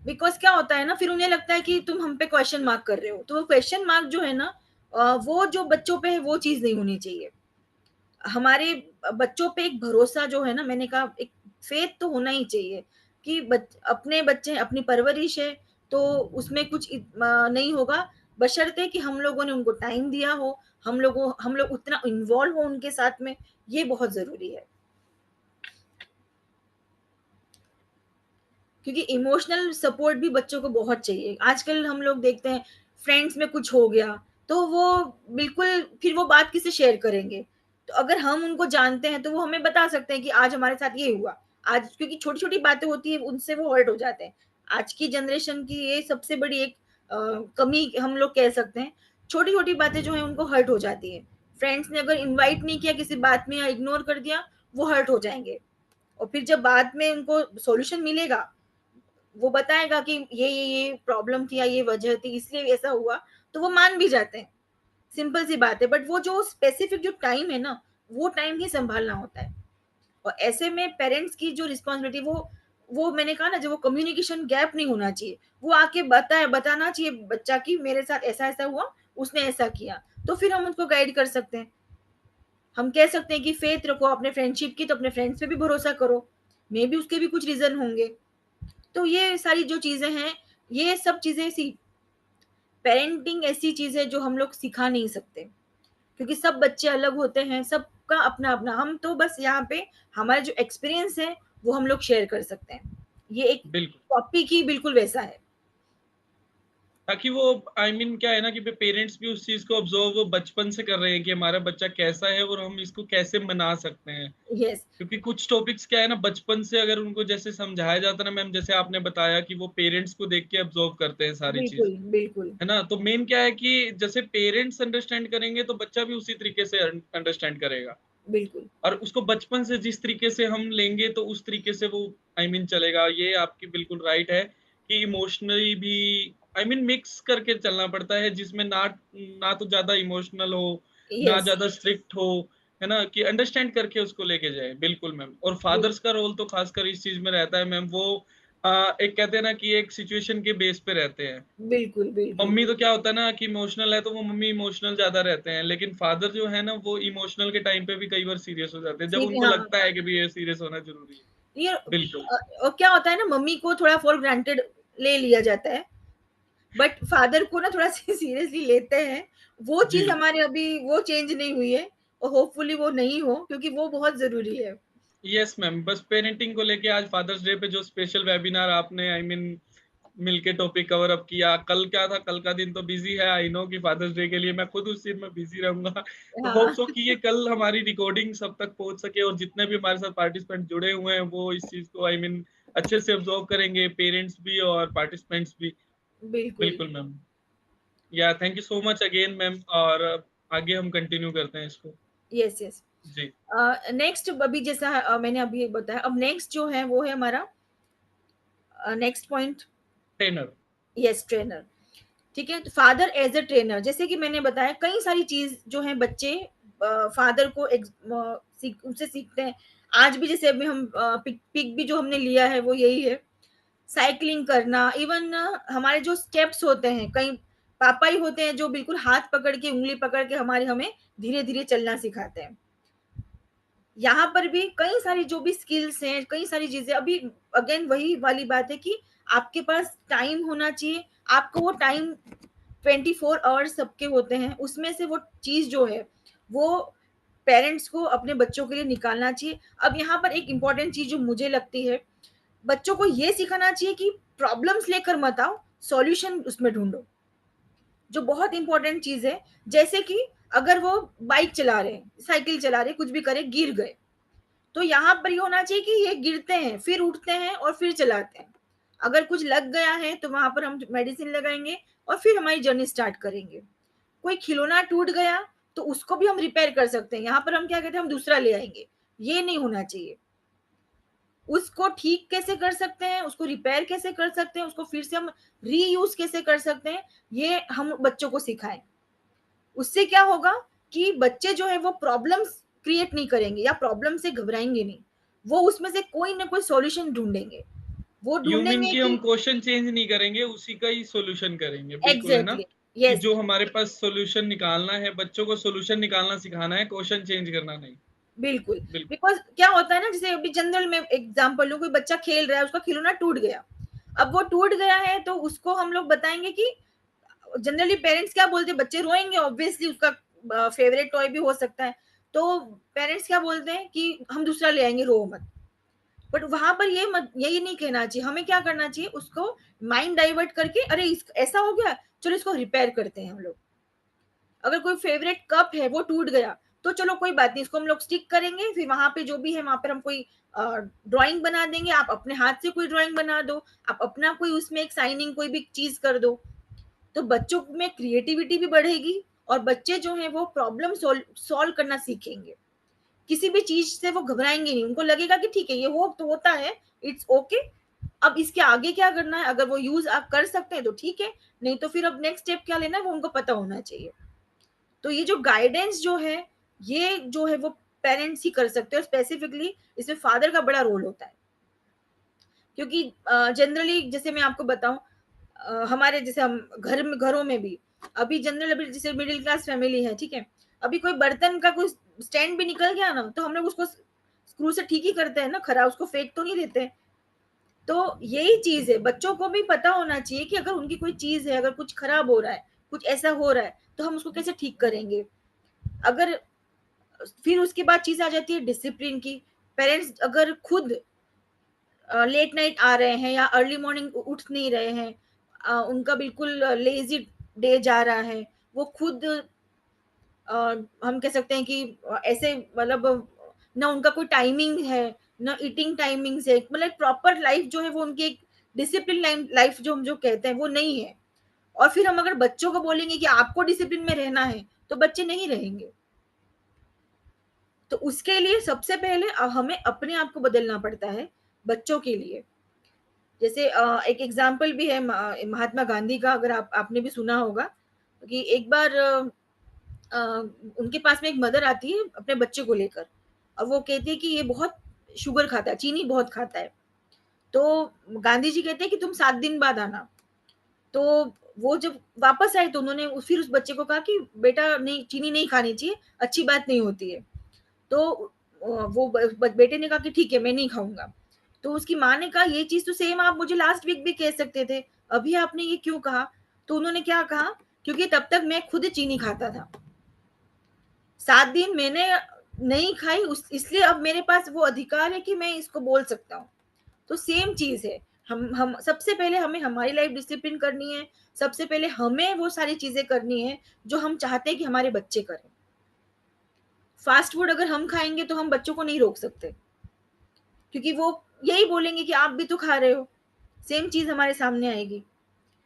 बिकॉज क्या होता है ना, फिर उन्हें लगता है कि तुम हम पे क्वेश्चन मार्क कर रहे हो, तो वो क्वेश्चन मार्क जो है ना, वो जो बच्चों पे है वो चीज नहीं होनी चाहिए। हमारे बच्चों पे एक भरोसा जो है ना, मैंने कहा, एक फेथ तो होना ही चाहिए कि अपने बच्चे, अपनी परवरिश है, तो उसमें कुछ नहीं होगा, बशर्ते कि हम लोगों ने उनको टाइम दिया हो, हम लोग उतना इन्वॉल्व हो उनके साथ में, ये बहुत जरूरी है। क्योंकि इमोशनल सपोर्ट भी बच्चों को बहुत चाहिए। आजकल हम लोग देखते हैं फ्रेंड्स में कुछ हो गया, तो वो बिल्कुल फिर वो बात किसे शेयर करेंगे? तो अगर हम उनको जानते हैं तो वो हमें बता सकते हैं कि आज हमारे साथ ये हुआ। आज क्योंकि छोटी-छोटी बातें होती हैं, उनसे वो हर्ट हो जाते हैं। आज की जनरेशन की ये सबसे बड़ी एक कमी हम लोग कह सकते हैं। छोटी-छोटी बातें जो हैं उनको हर्ट हो जाती हैं। फ्रेंड्स ने अगर इनवाइट नहीं किया किसी बात में या इग्नोर कर दिया, वो हर्ट हो जाएँगे। और फिर जब बाद में उनको सॉल्यूशन मिलेगा, वो बताएगा कि ये प्रॉब्लम थी या ये वजह थी इसलिए ऐसा हुआ, तो वो मान भी जाते हैं। सिंपल सी बात है, बट वो जो स्पेसिफिक जो टाइम है ना, वो टाइम ही संभालना होता है। और ऐसे में पेरेंट्स की जो रिस्पॉन्सिबिलिटी, वो मैंने कहा ना, जो वो कम्युनिकेशन गैप नहीं होना चाहिए, वो आके बताना चाहिए बच्चा की मेरे साथ ऐसा ऐसा हुआ, उसने ऐसा किया, तो फिर हम उसको गाइड कर सकते हैं। हम कह सकते हैं कि फेथ रखो अपने फ्रेंडशिप की, तो अपने फ्रेंड्स पे भी भरोसा करो, मे बी उसके भी कुछ रीजन होंगे। तो ये सारी जो चीजें हैं, ये सब चीजें पेरेंटिंग ऐसी चीज है जो हम लोग सिखा नहीं सकते, क्योंकि सब बच्चे अलग होते हैं, सबका अपना अपना। हम तो बस यहाँ पे हमारा जो एक्सपीरियंस है वो हम लोग शेयर कर सकते हैं। ये एक बिल्कुल। टॉपिक ही बिल्कुल वैसा है। ताकि वो क्या है ना कि पेरेंट्स भी उस चीज को ऑब्जर्व वो बचपन से कर रहे हैं कि हमारा बच्चा कैसा है और हम इसको कैसे मना सकते हैं। यस। क्योंकि कुछ टॉपिक्स क्या है ना, बचपन से अगर उनको जैसे समझाया जाता है ना मैम, जैसे आपने बताया कि वो पेरेंट्स को देख के ऑब्जर्व करते हैं सारी चीज, बिल्कुल बिल्कुल। है ना। तो मेन क्या है कि जैसे पेरेंट्स अंडरस्टैंड करेंगे तो बच्चा भी उसी तरीके से अंडरस्टैंड करेगा। बिल्कुल और उसको बचपन से जिस तरीके से हम लेंगे तो उस तरीके से वो चलेगा। ये आपकी बिल्कुल राइट है कि इमोशनली भी मिक्स करके चलना पड़ता है, जिसमें ना ना तो ज्यादा इमोशनल हो, ना यस। ज्यादा स्ट्रिक्ट हो, है ना, कि अंडरस्टैंड करके उसको लेके जाए। बिल्कुल मैम। और फादर्स का रोल तो खासकर इस चीज में रहता है मैम, वो एक कहते हैं ना कि एक सिचुएशन के बेस पे रहते हैं। बिल्कुल बिल्कुल। मम्मी तो क्या होता है ना कि इमोशनल है तो वो मम्मी इमोशनल ज्यादा रहते हैं, लेकिन फादर जो है ना वो इमोशनल के टाइम पे भी कई बार सीरियस हो जाते हैं जब उनको हाँ, लगता है कि भी ये सीरियस होना जरूरी है। ये बिल्कुल। और क्या होता है ना, मम्मी को थोड़ा फॉर ग्रांटेड ले लिया जाता है, बट फादर को ना थोड़ा सीरियसली लेते हैं। वो जी। चीज हमारे अभी वो चेंज नहीं हुई है, और होपफुली वो नहीं हो, क्योंकि वो बहुत जरूरी है। Yes ma'am. बस पेरेंटिंग को लेके आज फादर्स डे पे जो स्पेशल वेबिनार आपने मिलके टॉपिक कवर अप किया। कल क्या था, कल का दिन तो बिजी है, आई नो कि फादर्स डे के लिए मैं खुद उस दिन में बिजी रहूंगा। तो होप हाँ। सो कि ये कल हमारी रिकॉर्डिंग सब तक पहुंच सके और जितने भी हमारे साथ पार्टिसिपेंट जुड़े हुए हैं वो इस चीज को अच्छे से ऑब्जर्व करेंगे, पेरेंट्स भी और पार्टिसिपेंट्स भी। बिल्कुल। बिल्कुल मैम। या thank you so much again ma'am. और आगे हम कंटिन्यू करते हैं इसको। Yes yes. जी। नेक्स्ट अभी जैसा मैंने अभी बताया, अब नेक्स्ट जो है वो है हमारा next point. Trainer. Yes, trainer. ठीक है, तो फादर एज अ ट्रेनर, जैसे कि मैंने बताया कई सारी चीज जो है बच्चे फादर को उनसे सीखते हैं। आज भी जैसे अभी हम पिक भी जो हमने लिया है वो यही है, साइकिलिंग करना। इवन हमारे जो स्टेप्स होते हैं, कई पापा ही होते हैं जो बिल्कुल हाथ पकड़ के, उंगली पकड़ के हमारे हमें धीरे धीरे चलना सिखाते हैं। यहाँ पर भी कई सारी जो भी स्किल्स हैं, कई सारी चीजें, अभी अगेन वही वाली बात है कि आपके पास टाइम होना चाहिए। आपको वो टाइम 24 आवर्स सबके होते हैं, उसमें से वो चीज जो है वो पेरेंट्स को अपने बच्चों के लिए निकालना चाहिए। अब यहाँ पर एक इंपॉर्टेंट चीज जो मुझे लगती है, बच्चों को ये सिखाना चाहिए कि प्रॉब्लम्स लेकर मत आओ, सॉल्यूशन उसमें ढूंढो, जो बहुत इंपॉर्टेंट चीज है। जैसे कि अगर वो बाइक चला रहे हैं, साइकिल चला रहे हैं, कुछ भी करे, गिर गए, तो यहाँ पर ये होना चाहिए कि ये गिरते हैं, फिर उठते हैं और फिर चलाते हैं। अगर कुछ लग गया है तो वहां पर हम मेडिसिन लगाएंगे और फिर हमारी जर्नी स्टार्ट करेंगे। कोई खिलौना टूट गया तो उसको भी हम रिपेयर कर सकते हैं, यहाँ पर हम क्या कहते हैं, हम दूसरा ले आएंगे। ये नहीं होना चाहिए। उसको ठीक कैसे कर सकते हैं, उसको रिपेयर कैसे कर सकते हैं, उसको फिर से हम रीयूज कैसे कर सकते हैं, ये हम बच्चों को सिखाएं। उससे क्या होगा कि बच्चे जो है वो प्रॉब्लम्स क्रिएट नहीं करेंगे या प्रॉब्लम से घबराएंगे नहीं, वो उसमें से कोई ना कोई सॉल्यूशन ढूंढेंगे। वो ह्यूमन ढूंढेंगे की हम कि क्वेश्चन चेंज नहीं करेंगे, उसी का ही सॉल्यूशन करेंगे। बिल्कुल, है ना, एग्जैक्टली। कि यस। जो हमारे पास सॉल्यूशन निकालना है, बच्चों को सॉल्यूशन निकालना सिखाना है, क्वेश्चन चेंज करना नहीं। बिल्कुल, बिल्कुल। बिकॉज़ क्या होता है ना, जैसे अभी जनरल में एग्ज़ाम्पल लूँ, कोई बच्चा खेल रहा है, उसका खिलौना टूट गया। अब वो टूट गया है तो उसको हम लोग बताएँगे कि जनरली पेरेंट्स क्या बोलते हैं, बच्चे रोएँगे, ऑब्वियसली उसका फेवरेट टॉय भी हो सकता है। तो पेरेंट्स क्या बोलते हैं कि हम दूसरा ले आएँगे, रो मत। बट वहाँ पर यही नहीं कहना चाहिए, हमें क्या करना चाहिए, उसको माइंड डाइवर्ट करके, अरे इस ऐसा हो गया, चलो इसको रिपेयर करते हैं हम लोग। अगर कोई फेवरेट कप है वो टूट गया, तो चलो कोई बात नहीं, इसको हम लोग स्टिक करेंगे, फिर वहाँ पे जो भी है वहाँ पर हम कोई ड्राइंग बना देंगे, आप अपने हाथ से कोई ड्राइंग बना दो, आप अपना कोई उसमें एक साइनिंग कोई भी चीज़ कर दो। तो बच्चों में क्रिएटिविटी भी बढ़ेगी और बच्चे जो हैं वो प्रॉब्लम सॉल्व करना सीखेंगे। किसी भी चीज़ से वो घबराएँगे नहीं, उनको लगेगा कि ठीक है, ये हो तो होता है, इट्स ओके। अब इसके आगे क्या करना है, अगर वो यूज़ आप कर सकते हैं तो ठीक है, नहीं तो फिर अब नेक्स्ट स्टेप क्या लेना है वो उनको पता होना चाहिए। तो ये जो गाइडेंस जो है, ये जो है वो पेरेंट्स ही कर सकते हैं, और स्पेसिफिकली इसमें फादर का बड़ा रोल होता है। क्योंकि जनरली जैसे मैं आपको बताऊँ, हमारे जैसे हम घरों में भी अभी जनरल, अभी जैसे मिडिल क्लास फैमिली है, ठीक है? अभी कोई बर्तन का कोई स्टैंड भी निकल गया ना, तो हम लोग उसको स्क्रू से ठीक ही करते हैं ना, खरा उसको फेंक तो नहीं देते हैं। तो यही चीज़ है, बच्चों को भी पता होना चाहिए कि अगर उनकी कोई चीज़ है, अगर कुछ खराब हो रहा है, कुछ ऐसा हो रहा है, तो हम उसको कैसे ठीक करेंगे? अगर फिर उसके बाद चीज़ आ जाती है डिसिप्लिन की। पेरेंट्स अगर खुद लेट नाइट आ रहे हैं या अर्ली मॉर्निंग उठ नहीं रहे हैं, उनका बिल्कुल लेजी डे जा रहा है, वो खुद हम कह सकते हैं कि ऐसे मतलब ना उनका कोई टाइमिंग है, ना ईटिंग टाइमिंग्स है, मतलब प्रॉपर लाइफ जो है वो उनकी एक डिसिप्लिन लाइफ जो हम जो कहते हैं वो नहीं है। और फिर हम अगर बच्चों को बोलेंगे कि आपको डिसिप्लिन में रहना है, तो बच्चे नहीं रहेंगे। तो उसके लिए सबसे पहले हमें अपने आप को बदलना पड़ता है बच्चों के लिए। जैसे एक एग्जाम्पल भी है महात्मा गांधी का, अगर आपने भी सुना होगा कि एक बार अ, उनके पास में एक मदर आती है अपने बच्चे को लेकर, और वो कहती है कि ये बहुत शुगर खाता है, चीनी बहुत खाता है। तो गांधी जी कहते हैं कि तुम 7 दिन बाद आना। तो वो जब वापस आए तो उन्होंने फिर उस बच्चे को कहा कि बेटा नहीं, चीनी नहीं खानी चाहिए, अच्छी बात नहीं होती है। तो वो बेटे ने कहा कि ठीक है, मैं नहीं खाऊंगा। तो उसकी माँ ने कहा ये चीज तो सेम आप मुझे लास्ट वीक भी कह सकते थे, अभी आपने ये क्यों कहा? तो उन्होंने क्या कहा, क्योंकि तब तक मैं खुद चीनी खाता था, 7 दिन मैंने नहीं खाई, उस इसलिए अब मेरे पास वो अधिकार है कि मैं इसको बोल सकता हूँ। तो सेम चीज है, हम सबसे पहले हमें हमारी लाइफ डिसिप्लिन करनी है, सबसे पहले हमें वो सारी चीजें करनी है जो हम चाहते हैं कि हमारे बच्चे करें। फास्ट फूड अगर हम खाएंगे तो हम बच्चों को नहीं रोक सकते, क्योंकि वो यही बोलेंगे कि आप भी तो खा रहे हो, सेम चीज हमारे सामने आएगी।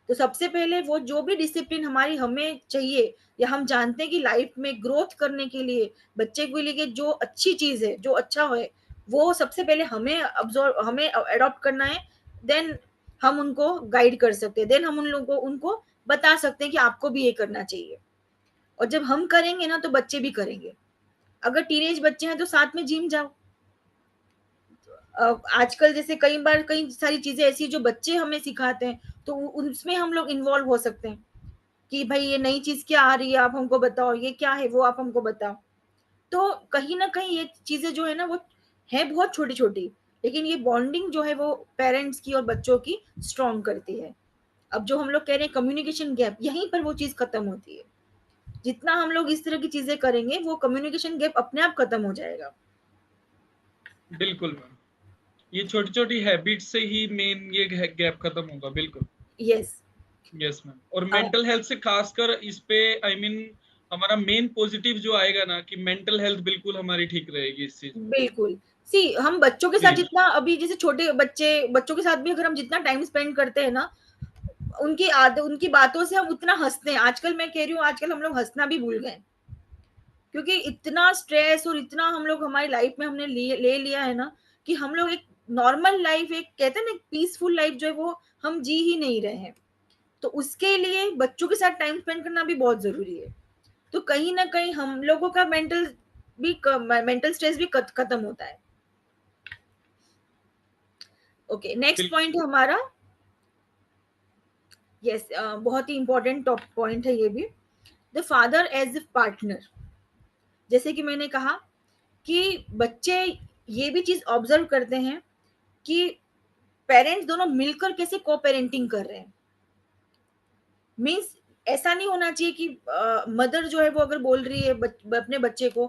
तो सबसे पहले वो जो भी डिसिप्लिन हमारी हमें चाहिए, या हम जानते हैं कि लाइफ में ग्रोथ करने के लिए बच्चे के लिए जो अच्छी चीज है, जो अच्छा है, वो सबसे पहले हमें अब्सॉर्ब, हमें अडॉप्ट करना है। देन हम उनको गाइड कर सकते हैं, देन हम उन लोगों को उनको बता सकते हैं कि आपको भी ये करना चाहिए। और जब हम करेंगे ना तो बच्चे भी करेंगे। अगर टीनेज बच्चे हैं तो साथ में जिम जाओ। आजकल जैसे कई बार कई सारी चीजें ऐसी जो बच्चे हमें सिखाते हैं, तो उसमें हम लोग इन्वॉल्व हो सकते हैं कि भाई ये नई चीज क्या आ रही है, आप हमको बताओ, ये क्या है वो आप हमको बताओ। तो कहीं ना कहीं ये चीजें जो है ना वो है बहुत छोटी छोटी, लेकिन ये बॉन्डिंग जो है वो पेरेंट्स की और बच्चों की स्ट्रॉन्ग करती है। अब जो हम लोग कह रहे हैं कम्युनिकेशन गैप, यहीं पर वो चीज खत्म होती है। जितना हम लोग इस तरह की चीजें करेंगे वो कम्युनिकेशन गैप अपने आप खत्म हो जाएगा। बिल्कुल मैम, ये छोटी छोटी हैबिट से ही मेन ये गैप खत्म होगा, बिल्कुल। यस। Yes ma'am. और मेंटल हेल्थ से खासकर इस पे आई मीन हमारा मेन पॉजिटिव जो आएगा ना, कि मेंटल हेल्थ बिल्कुल हमारी ठीक रहेगी इस चीज में। बिल्कुल। सी हम बच्चों के साथ जी। जितना, अभी जैसे छोटे बच्चे, बच्चों के साथ भी अगर हम जितना टाइम स्पेंड करते हैं ना, उनकी बातों से हम उतना हंसते हैं। आजकल मैं कह रही हूँ, आजकल हम लोग हंसना भी भूल गए, क्योंकि इतना स्ट्रेस और इतना हम लोग हमारी लाइफ में हमने ले लिया है ना, कि हम लोग एक नॉर्मल लाइफ, एक कहते हैं ना पीसफुल लाइफ जो है वो हम जी ही नहीं रहे हैं। तो उसके लिए बच्चों के साथ टाइम स्पेंड करना भी बहुत जरूरी है। तो कहीं ना कहीं हम लोगों का मेंटल स्ट्रेस भी खत्म होता है। ओके, नेक्स्ट बिल्कुल। पॉइंट है हमारा। यस, बहुत ही इंपॉर्टेंट टॉप पॉइंट है ये भी, the father as a partner. जैसे कि मैंने कहा कि बच्चे ये भी चीज़ ऑब्ज़र्व करते हैं कि पेरेंट्स दोनों मिलकर कैसे को-पेरेंटिंग कर रहे हैं। मीन्स ऐसा नहीं होना चाहिए कि मदर जो है वो अगर बोल रही है अपने बच्चे को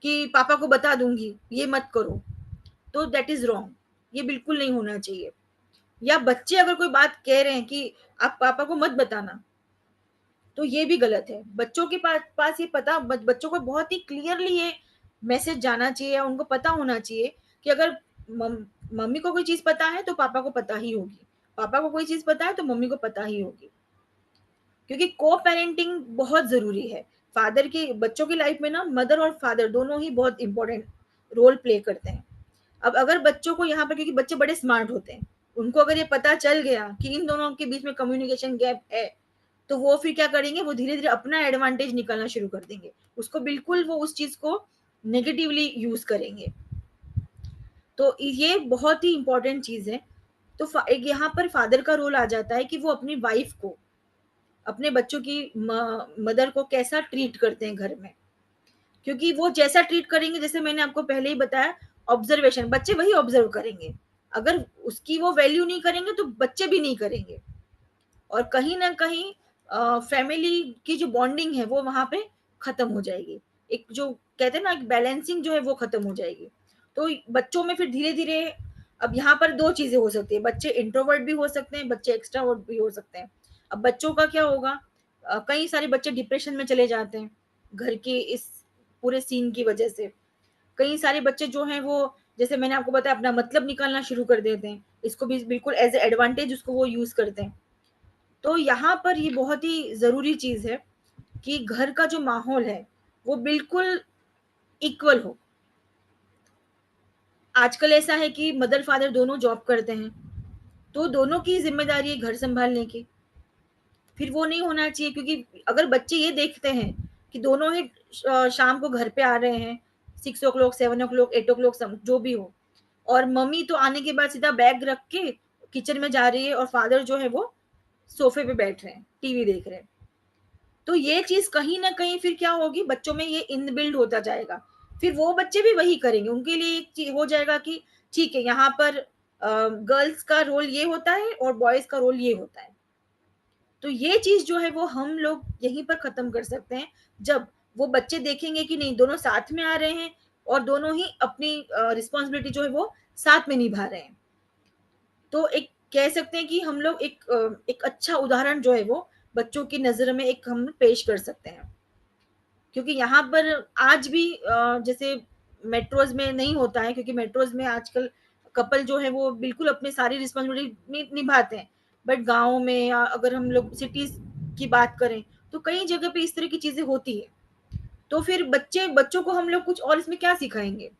कि पापा को बता दूँगी, ये मत करो, तो दैट इज़ रॉन्ग। ये बिल्कुल नहीं होना चाहिए। या बच्चे अगर कोई बात कह रहे हैं कि आप पापा को मत बताना, तो ये भी गलत है। बच्चों के पास ये पता बच्चों को बहुत ही क्लियरली ये मैसेज जाना चाहिए या उनको पता होना चाहिए कि अगर मम्मी को कोई चीज़ पता है तो पापा को पता ही होगी। पापा को कोई चीज़ पता है तो मम्मी को पता ही होगी। क्योंकि को-पेरेंटिंग बहुत ज़रूरी है। फादर की बच्चों की लाइफ में ना मदर और फादर दोनों ही बहुत इम्पोर्टेंट रोल प्ले करते हैं। अब अगर बच्चों को यहाँ पर क्योंकि बच्चे बड़े स्मार्ट होते हैं, उनको अगर ये पता चल गया कि इन दोनों के बीच में कम्युनिकेशन गैप है, तो वो फिर क्या करेंगे, वो धीरे-धीरे अपना एडवांटेज निकालना शुरू कर देंगे। उसको बिल्कुल वो उस चीज़ को नेगेटिवली यूज़ करेंगे। तो ये बहुत ही इम्पोर्टेंट चीज़ है। तो एक यहाँ पर फादर का रोल आ जाता है कि वो अपनी वाइफ को, अपने बच्चों की मदर को कैसा ट्रीट करते हैं घर में। क्योंकि वो जैसा ट्रीट करेंगे, जैसे मैंने आपको पहले ही बताया, ऑब्जर्वेशन, बच्चे वही ऑब्जर्व करेंगे। अगर उसकी वो वैल्यू नहीं करेंगे तो बच्चे भी नहीं करेंगे। और कहीं ना कहीं फैमिली की जो बॉन्डिंग है वो वहां पे खत्म हो जाएगी। एक जो कहते हैं ना, एक बैलेंसिंग जो है वो खत्म हो जाएगी। तो बच्चों में फिर धीरे धीरे, अब यहाँ पर दो चीजें हो सकती है, बच्चे इंट्रोवर्ट भी हो सकते हैं, बच्चे एक्सट्रावर्ट भी हो सकते हैं। अब बच्चों का क्या होगा, कई सारे बच्चे डिप्रेशन में चले जाते हैं घर के इस पूरे सीन की वजह से। कई सारे बच्चे जो हैं वो, जैसे मैंने आपको बताया, अपना मतलब निकालना शुरू कर देते हैं, इसको भी बिल्कुल एज एडवांटेज उसको वो यूज करते हैं। तो यहाँ पर ये बहुत ही ज़रूरी चीज़ है कि घर का जो माहौल है, वो बिल्कुल इक्वल हो। आजकल ऐसा है कि मदर-फादर दोनों जॉब करते हैं, तो दोनों की ज़िम्मेदारी है घर सँभालने की। फिर वो नहीं होना चाहिए, क्योंकि अगर बच्चे ये देखते हैं कि दोनों ही शाम को घर पे आ रहे हैं, 6 ओ क्लॉक, 7 ओ क्लॉक, 8 ओ क्लॉक सम जो भी हो, और मम्मी तो आने के बाद सीधा बैग रख के किचन में जा रही है और फादर जो है वो सोफ़े पे बैठ रहे हैं, टीवी देख रहे हैं। तो ये चीज़ कहीं न कहीं फिर क्या होगी, बच्चों में ये इनबिल्ड होता जाएगा। फिर वो बच्चे भी वही करेंगे। उनके लिए एक हो जाएगा कि ठीक है, यहाँ पर गर्ल्स का रोल ये होता है और बॉयज़ का रोल ये होता है। तो ये चीज़ जो है वो हम लोग यहीं पर ख़त्म कर सकते हैं, जब वो बच्चे देखेंगे कि नहीं, दोनों साथ में आ रहे हैं और दोनों ही अपनी रिस्पॉन्सिबिलिटी जो है वो साथ में निभा रहे हैं। तो एक कह सकते हैं कि हम लोग एक अच्छा उदाहरण जो है वो बच्चों की नज़र में एक हम पेश कर सकते हैं। क्योंकि यहाँ पर आज भी जैसे मेट्रोज़ में नहीं होता है, क्योंकि मेट्रोज़ में आजकल कपल जो है वो बिल्कुल अपनी सारी रिस्पॉन्सिबिलिटी निभाते हैं। बट गाँव में या अगर हम लोग सिटीज़ की बात करें, तो कई जगह पे इस तरह की चीज़ें होती है। तो फिर बच्चों को हम लोग कुछ और इसमें क्या सिखाएँगे?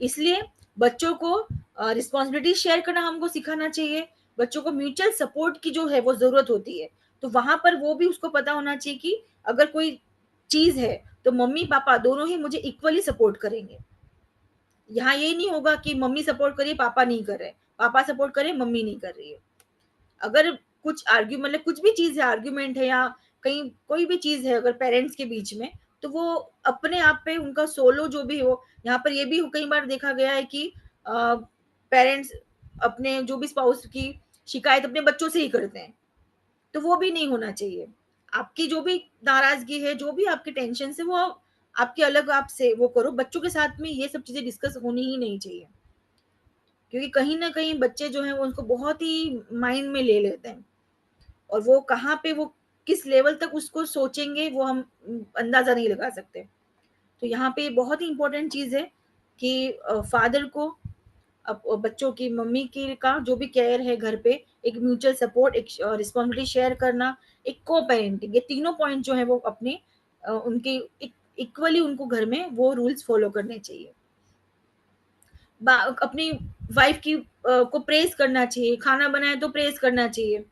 इसलिए बच्चों को रिस्पॉन्सिबिलिटी शेयर करना हमको सिखाना चाहिए। बच्चों को म्यूचुअल सपोर्ट की जो है वो ज़रूरत होती है। तो वहाँ पर वो भी उसको पता होना चाहिए कि अगर कोई चीज़ है, तो मम्मी-पापा दोनों ही मुझे इक्वली सपोर्ट करेंगे। यहाँ ये नहीं होगा कि मम्मी सपोर्ट कर रही है, पापा नहीं कर रहे, पापा सपोर्ट कर रहे हैं, मम्मी नहीं कर रही है। अगर कुछ मतलब कुछ भी चीज़ है, आर्ग्यूमेंट है या कहीं कोई भी चीज़ है अगर पेरेंट्स के बीच में, तो वो अपने आप पे उनका सोलो जो भी हो, यहाँ पर ये भी कई बार देखा गया है कि पेरेंट्स अपने जो भी स्पाउस की शिकायत अपने बच्चों से ही करते हैं, तो वो भी नहीं होना चाहिए। आपकी जो भी नाराज़गी है, जो भी आपकी टेंशन्स है, वो आपके अलग आप से वो करो, बच्चों के साथ में ये सब चीज़ें डिस्कस होनी ही नहीं चाहिए। क्योंकि कहीं न कहीं बच्चे जो हैं वो उसको बहुत ही माइंड में ले लेते हैं। और वो कहाँ पे वो किस लेवल तक उसको सोचेंगे वो हम अंदाज़ा नहीं लगा सकते। तो यहाँ पे बहुत ही इम्पोर्टेंट चीज़ है कि फादर को बच्चों की मम्मी की का जो भी केयर है घर पे, एक म्यूचुअल सपोर्ट, एक रिस्पॉन्सिबिलिटी शेयर करना, एक को-पेरेंटिंग, ये तीनों पॉइंट जो है वो अपने उनके इक्वली उनको घर में वो रूल्स फॉलो करने चाहिए। अपनी वाइफ की को प्रेज़ करना चाहिए, खाना बनाए तो प्रेज़ करना चाहिए।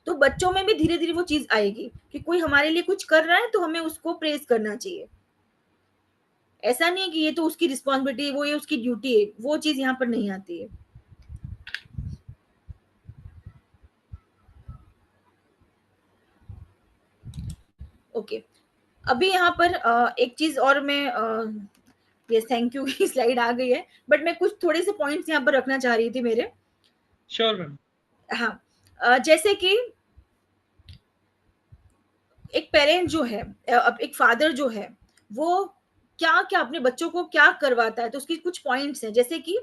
तो बच्चों में भी धीरे-धीरे वो चीज़ आएगी कि कोई हमारे लिए कुछ कर रहा है तो हमें उसको प्रेज़ करना चाहिए। ऐसा नहीं है कि ये तो उसकी रिस्पॉन्सिबिलिटी है, वो ये उसकी ड्यूटी है, वो चीज़ यहाँ पर नहीं आती है। ओके, अभी यहाँ पर एक चीज़ और मैं यस, थैंक यू। की स्लाइड आ गई है, बट मैं कुछ थोड़े से पॉइंट्स यहाँ पर रखना चाह रही थी मेरे। Sure ma'am. हाँ, जैसे कि एक पेरेंट जो है, अब एक फादर जो है, वो क्या-क्या अपने बच्चों को क्या करवाता है, तो उसकी कुछ पॉइंट्स हैं, जैसे कि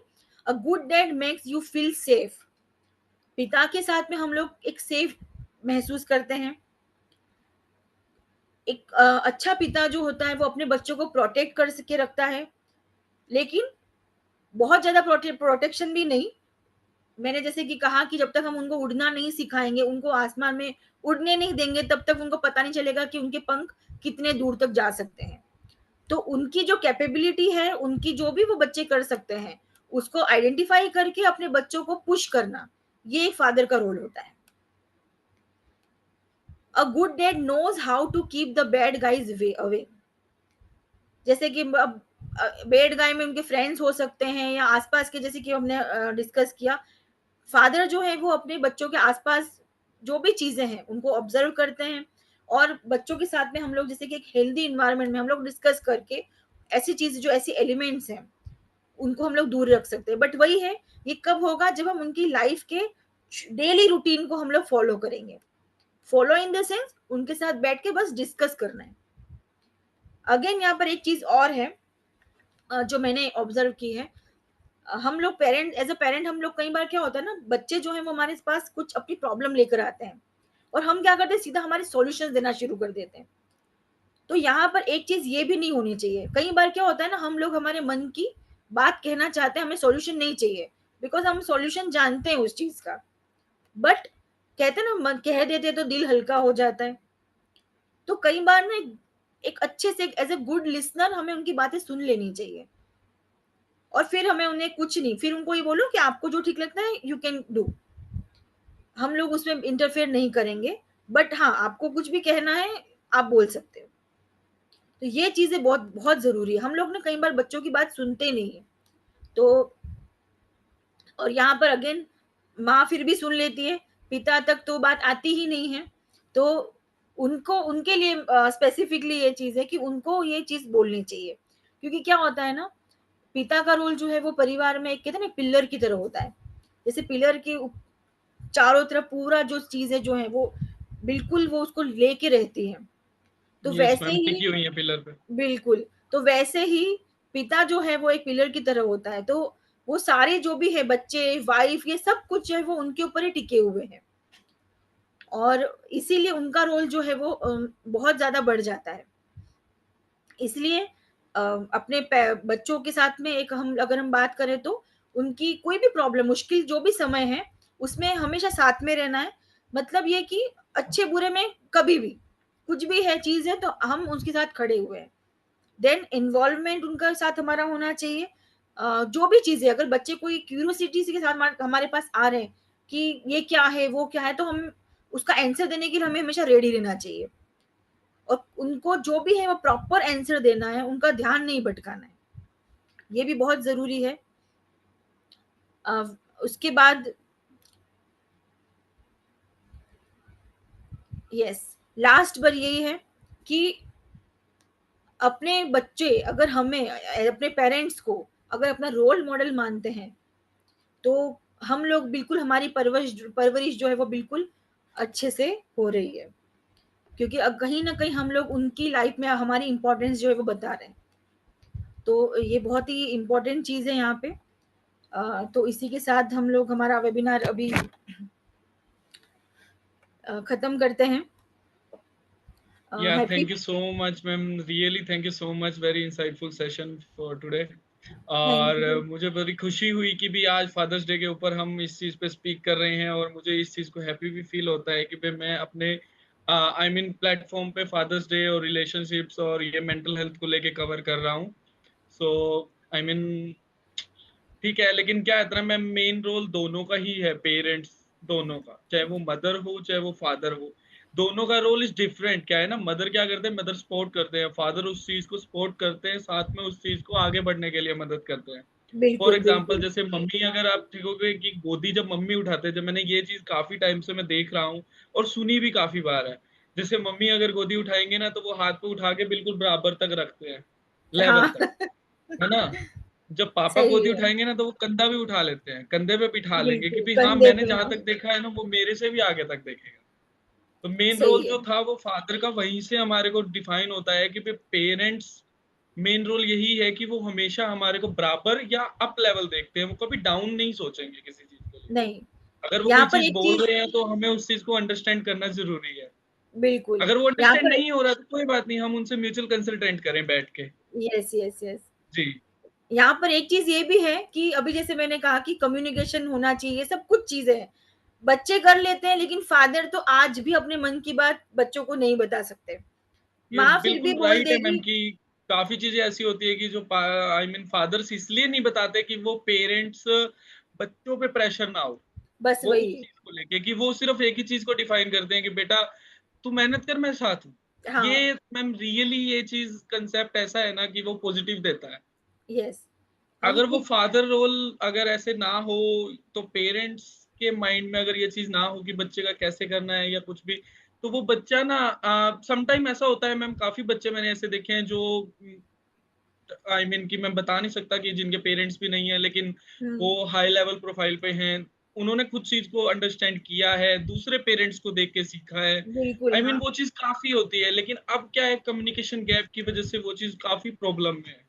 अ good dad makes you feel safe. पिता के साथ में हम लोग एक सेफ महसूस करते हैं। एक अच्छा पिता जो होता है वो अपने बच्चों को प्रोटेक्ट कर के रखता है, लेकिन बहुत ज़्यादा प्रोटेक्शन भी नहीं। मैंने जैसे कि कहा कि जब तक हम उनको उड़ना नहीं सिखाएँगे, उनको आसमान में उड़ने नहीं देंगे, तब तक उनको पता नहीं चलेगा कि उनके पंख कितने दूर तक जा सकते हैं। तो उनकी जो कैपेबिलिटी है, उनकी जो भी वो बच्चे कर सकते हैं, उसको आइडेंटिफ़ाई करके अपने बच्चों को पुश करना, ये एक फादर का रोल होता है। A good dad knows how to keep the bad guys way away. जैसे कि अब बैड गाय में उनके फ्रेंड्स हो सकते हैं या आस-पास के, जैसे कि हमने डिस्कस किया, फादर जो है वो अपने बच्चों के आसपास जो भी चीजें हैं उनको ऑब्जर्व करते हैं, और बच्चों के साथ में हम लोग जैसे कि एक हेल्दी इन्वायरमेंट में हम लोग डिस्कस करके ऐसी चीज जो ऐसी एलिमेंट्स हैं उनको हम लोग दूर रख सकते हैं। बट वही है, ये कब होगा, जब हम उनकी लाइफ के डेली रूटीन को हम लोग फॉलो करेंगे। फॉलो इन द सेंस उनके साथ बैठ के बस डिस्कस करना है। अगेन यहाँ पर एक चीज और है जो मैंने ऑब्जर्व की है। हम लोग पेरेंट, एज अ पेरेंट हम लोग कई बार क्या होता है ना, बच्चे जो है वो हमारे पास कुछ अपनी प्रॉब्लम लेकर आते हैं, और हम क्या करते हैं, सीधा हमारे सॉल्यूशंस देना शुरू कर देते हैं। तो यहाँ पर एक चीज ये भी नहीं होनी चाहिए। कई बार क्या होता है ना, हम लोग हमारे मन की बात कहना चाहते हैं, हमें सॉल्यूशन नहीं चाहिए, बिकॉज हम सॉल्यूशन जानते हैं उस चीज का, बट कहते हैं ना, मन कह देते तो दिल हल्का हो जाता है। तो कई बार ना एक अच्छे से एज ए गुड लिसनर हमें उनकी बातें सुन लेनी चाहिए, और फिर हमें उन्हें कुछ नहीं, फिर उनको ये बोलो कि आपको जो ठीक लगता है यू कैन डू, हम लोग उसमें इंटरफेयर नहीं करेंगे, बट हाँ, आपको कुछ भी कहना है आप बोल सकते हो। तो ये चीजें बहुत बहुत जरूरी है। हम लोग ना कई बार बच्चों की बात सुनते नहीं है, तो और यहाँ पर अगेन माँ फिर भी सुन लेती है, पिता तक तो बात आती ही नहीं है। तो उनको उनके लिए स्पेसिफिकली ये चीज है कि उनको ये चीज बोलनी चाहिए, क्योंकि क्या होता है ना, पिता का रोल जो है वो परिवार में एक कहते हैं ना पिलर की तरह होता है। जैसे पिलर के चारों तरफ पूरा जो चीजें जो है वो बिल्कुल वो उसको लेके रहती है। तो यस वैसे मैम, ही टिकी हुई है पिलर पे। बिल्कुल, तो वैसे ही पिता जो है वो एक पिलर की तरह होता है। तो वो सारे जो भी है बच्चे, वाइफ, ये सब कुछ जो है वो उनके ऊपर ही टिके हुए हैं, और इसीलिए उनका रोल जो है वो बहुत ज्यादा बढ़ जाता है। इसलिए अपने बच्चों के साथ में एक हम अगर हम बात करें तो उनकी कोई भी प्रॉब्लम, मुश्किल जो भी समय है, उसमें हमेशा साथ में रहना है। मतलब ये कि अच्छे बुरे में कभी भी कुछ भी है चीज है तो हम उसके साथ खड़े हुए हैं। देन इन्वॉल्वमेंट उनका साथ हमारा होना चाहिए। जो भी चीजें, अगर बच्चे कोई क्यूरियोसिटी के साथ हमारे पास आ रहे हैं कि ये क्या है वो क्या है, तो हम उसका आंसर देने के लिए हमें हमेशा रेडी रहना चाहिए, और उनको जो भी है वो प्रॉपर आंसर देना है, उनका ध्यान नहीं भटकाना है, ये भी बहुत जरूरी है। अ, उसके बाद यस, लास्ट बार यही है कि अपने बच्चे अगर हमें अपने पेरेंट्स को अगर अपना रोल मॉडल मानते हैं, तो हम लोग बिल्कुल हमारी परवरिश परवरिश जो है वो बिल्कुल अच्छे से हो रही है, क्योंकि अब कहीं ना कहीं हम लोग उनकी लाइफ में हमारी इंपॉर्टेंस जो है वो बता रहे हैं। तो ये बहुत ही इम्पोर्टेंट चीज है यहाँ पे। तो इसी के साथ हम लोग हमारा वेबिनार अभी खत्म करते हैं। Yeah, happy thank you so much ma'am, really thank you so much, very insightful session for today. Thank और यू। मुझे बड़ी खुशी हुई कि भी आज फादर्स डे के ऊपर हम इस चीज पे स्पीक कर रहे हैं, और मुझे इस चीज को हैप्पी भी फील होता है कि भाई मैं अपने आई मीन प्लेटफॉर्म पे फादर्स डे और रिलेशनशिप्स और ये मेंटल हेल्थ को लेके कवर कर रहा हूँ। सो आई मीन ठीक है, लेकिन क्या है इतना, मैं मेन रोल दोनों का ही है, पेरेंट्स दोनों का, चाहे वो मदर हो चाहे वो फादर हो, दोनों का रोल इज डिफरेंट। क्या है ना, मदर क्या करते हैं, मदर सपोर्ट करते हैं, फादर उस चीज को सपोर्ट करते हैं, साथ में उस चीज को आगे बढ़ने के लिए मदद करते हैं। फॉर बिल्कुल एग्जाम्पल, बिल्कुल। जैसे मम्मी, अगर आप देखोगे कि गोदी जब मम्मी उठाते हैं, जब मैंने ये चीज काफी टाइम से मैं देख रहा हूँ और सुनी भी काफी बार है, जैसे मम्मी अगर गोदी उठाएंगे ना तो वो हाथ पे उठा के बिल्कुल बराबर तक रखते हैं, लेवल हाँ तक। है ना? जब पापा सही गोदी है, उठाएँगे ना, तो वो कंधा भी उठा लेते हैं, कंधे पे बिठा लेंगे बिल्कुल, क्योंकि हाँ, कंधे मैंने पे, जहाँ हाँ, तक देखा है ना, वो मेरे से भी आगे तक देखेगा। तो मेन सही रोल है। जो था वो फादर का वहीं से हमारे को डिफाइन होता है कि पेरेंट्स मेन रोल यही है कि वो हमेशा हमारे को बराबर या अप लेवल देखते हैं, वो कभी डाउन नहीं सोचेंगे किसी चीज़ को लेके। नहीं, अगर वो यहाँ कोई पर चीज़ एक बोल चीज़ रहे हैं तो हमें उस चीज़ को अंडरस्टैंड करना ज़रूरी है। बिल्कुल, अगर वो यहाँ अंडरस्टैंड पर नहीं हो रहा तो कोई बात नहीं, हम उनसे म्यूचुअल कंसल्टेंट करें बैठ के। Yes, yes, yes. जी, यहाँ पर एक चीज़ ये भी है कि अभी जैसे मैंने कहा कि कम्युनिकेशन होना चाहिए, सब कुछ चीज़ें हैं। बच्चे कर लेते हैं लेकिन फादर तो आज भी अपने मन की बात बच्चों को नहीं बता सकते। ये माँ फिर भी बिल्कुल बोल राइट है मैम देगी, कि काफ़ी चीज़ें ऐसी होती है कि जो आई मीन फादर्स इसलिए नहीं बताते कि वो पेरेंट्स बच्चों पे प्रेशर ना हो। बस वो उस वही। चीज़ को लेके कि वो सिर्फ़ एक ही चीज़ को डिफाइन करते हैं कि बेटा तू मेहनत कर मैं साथ हूँ। हाँ, ये मैम रियली ये चीज़ कांसेप्ट ऐसा है ना कि वो पॉज़िटिव देता है। यस। अगर वो कि फादर रोल अगर ऐसे ना हो तो पेरेंट्स के माइंड में अगर ये चीज़ ना हो कि बच्चे का कैसे करना है या कुछ भी, तो वो बच्चा ना सम टाइम ऐसा होता है मैम काफ़ी बच्चे मैंने ऐसे देखे हैं जो आई मीन कि मैं बता नहीं सकता कि जिनके पेरेंट्स भी नहीं है लेकिन वो हुँ, हाई लेवल प्रोफाइल पे हैं। उन्होंने कुछ चीज़ को अंडरस्टैंड किया है, दूसरे पेरेंट्स को देख के सीखा है। बिल्कुल, आई मीन हाँ, वो चीज़ काफ़ी होती है लेकिन अब क्या है कम्युनिकेशन गैप की वज़ह से वो चीज़ काफ़ी प्रॉब्लम में है।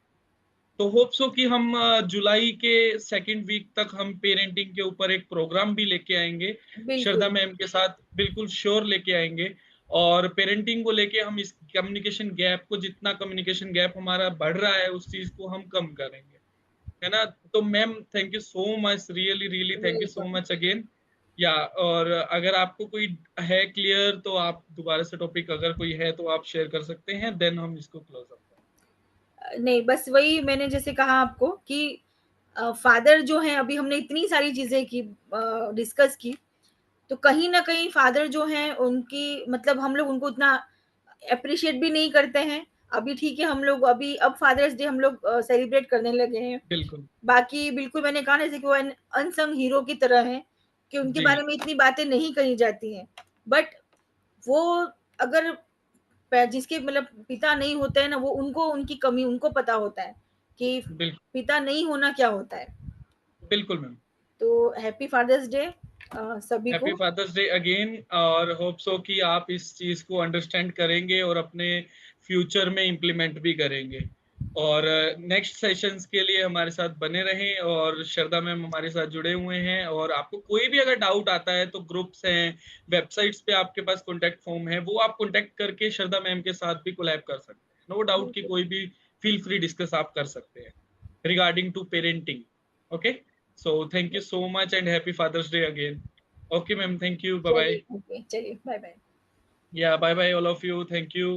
तो होप सो कि हम जुलाई के सेकंड वीक तक हम पेरेंटिंग के ऊपर एक प्रोग्राम भी लेके आएँगे। श्रद्धा बिल्कुल, मैम के साथ बिल्कुल श्योर लेके आएँगे और पेरेंटिंग को लेके हम इस कम्युनिकेशन गैप को जितना कम्युनिकेशन गैप हमारा बढ़ रहा है, उस चीज़ को हम कम करेंगे। है ना? तो ma'am thank you so much really, really thank you so welcome. Much again. या और अगर आपको कोई है क्लियर तो आप दोबारा से टॉपिक अगर कोई है तो आप शेयर कर सकते हैं, देन हम इसको क्लोज़ अप करें। नहीं, बस वही मैंने जैसे कहा आपको कि फादर जो हैं अभी हमने इतनी सारी चीज़ें की, डिस्कस की, तो कहीं न कहीं फादर जो हैं उनकी मतलब हम लोग उनको उतना एप्रिशिएट भी नहीं करते हैं। अभी ठीक है हम लोग अभी अब फादर्स डे हम लोग सेलिब्रेट करने लगे हैं। बिल्कुल। बाकी बिल्कुल मैंने कहा ना जैसे कि वो अनसंग हीरो की तरह हैं, कि उनके जी, बारे में इतनी बातें नहीं कही जाती हैं। बट वो अगर जिसके मतलब पिता नहीं होते हैं ना, वो उनको उनकी कमी उनको पता होता है कि बिल्कुल। पिता नहीं होना क्या होता है। बिल्कुल मैम। तो हैप्पी फादर्स डे सभी हैप्पी को। फादर्स डे अगेन और होप सो कि आप इस चीज़ को अंडरस्टैंड करेंगे और अपने फ्यूचर में इम्प्लीमेंट भी करेंगे। और नेक्स्ट सेशंस के लिए हमारे साथ बने रहें और श्रद्धा मैम हमारे साथ जुड़े हुए हैं और आपको कोई भी अगर डाउट आता है तो ग्रुप्स हैं, वेबसाइट्स पे आपके पास कॉन्टैक्ट फॉर्म है, वो आप कॉन्टैक्ट करके श्रद्धा मैम के साथ भी कोलैब कर सकते हैं। नो डाउट कि बिल्कुल, कोई भी फील फ्री डिस्कस आप कर सकते हैं regarding to parenting. Okay? So thank you so much and happy father's day again. Okay, ma'am. Thank you. Bye bye. चलिए, ओके, चलिए, bye bye. Yeah, bye bye, all of you. Thank you.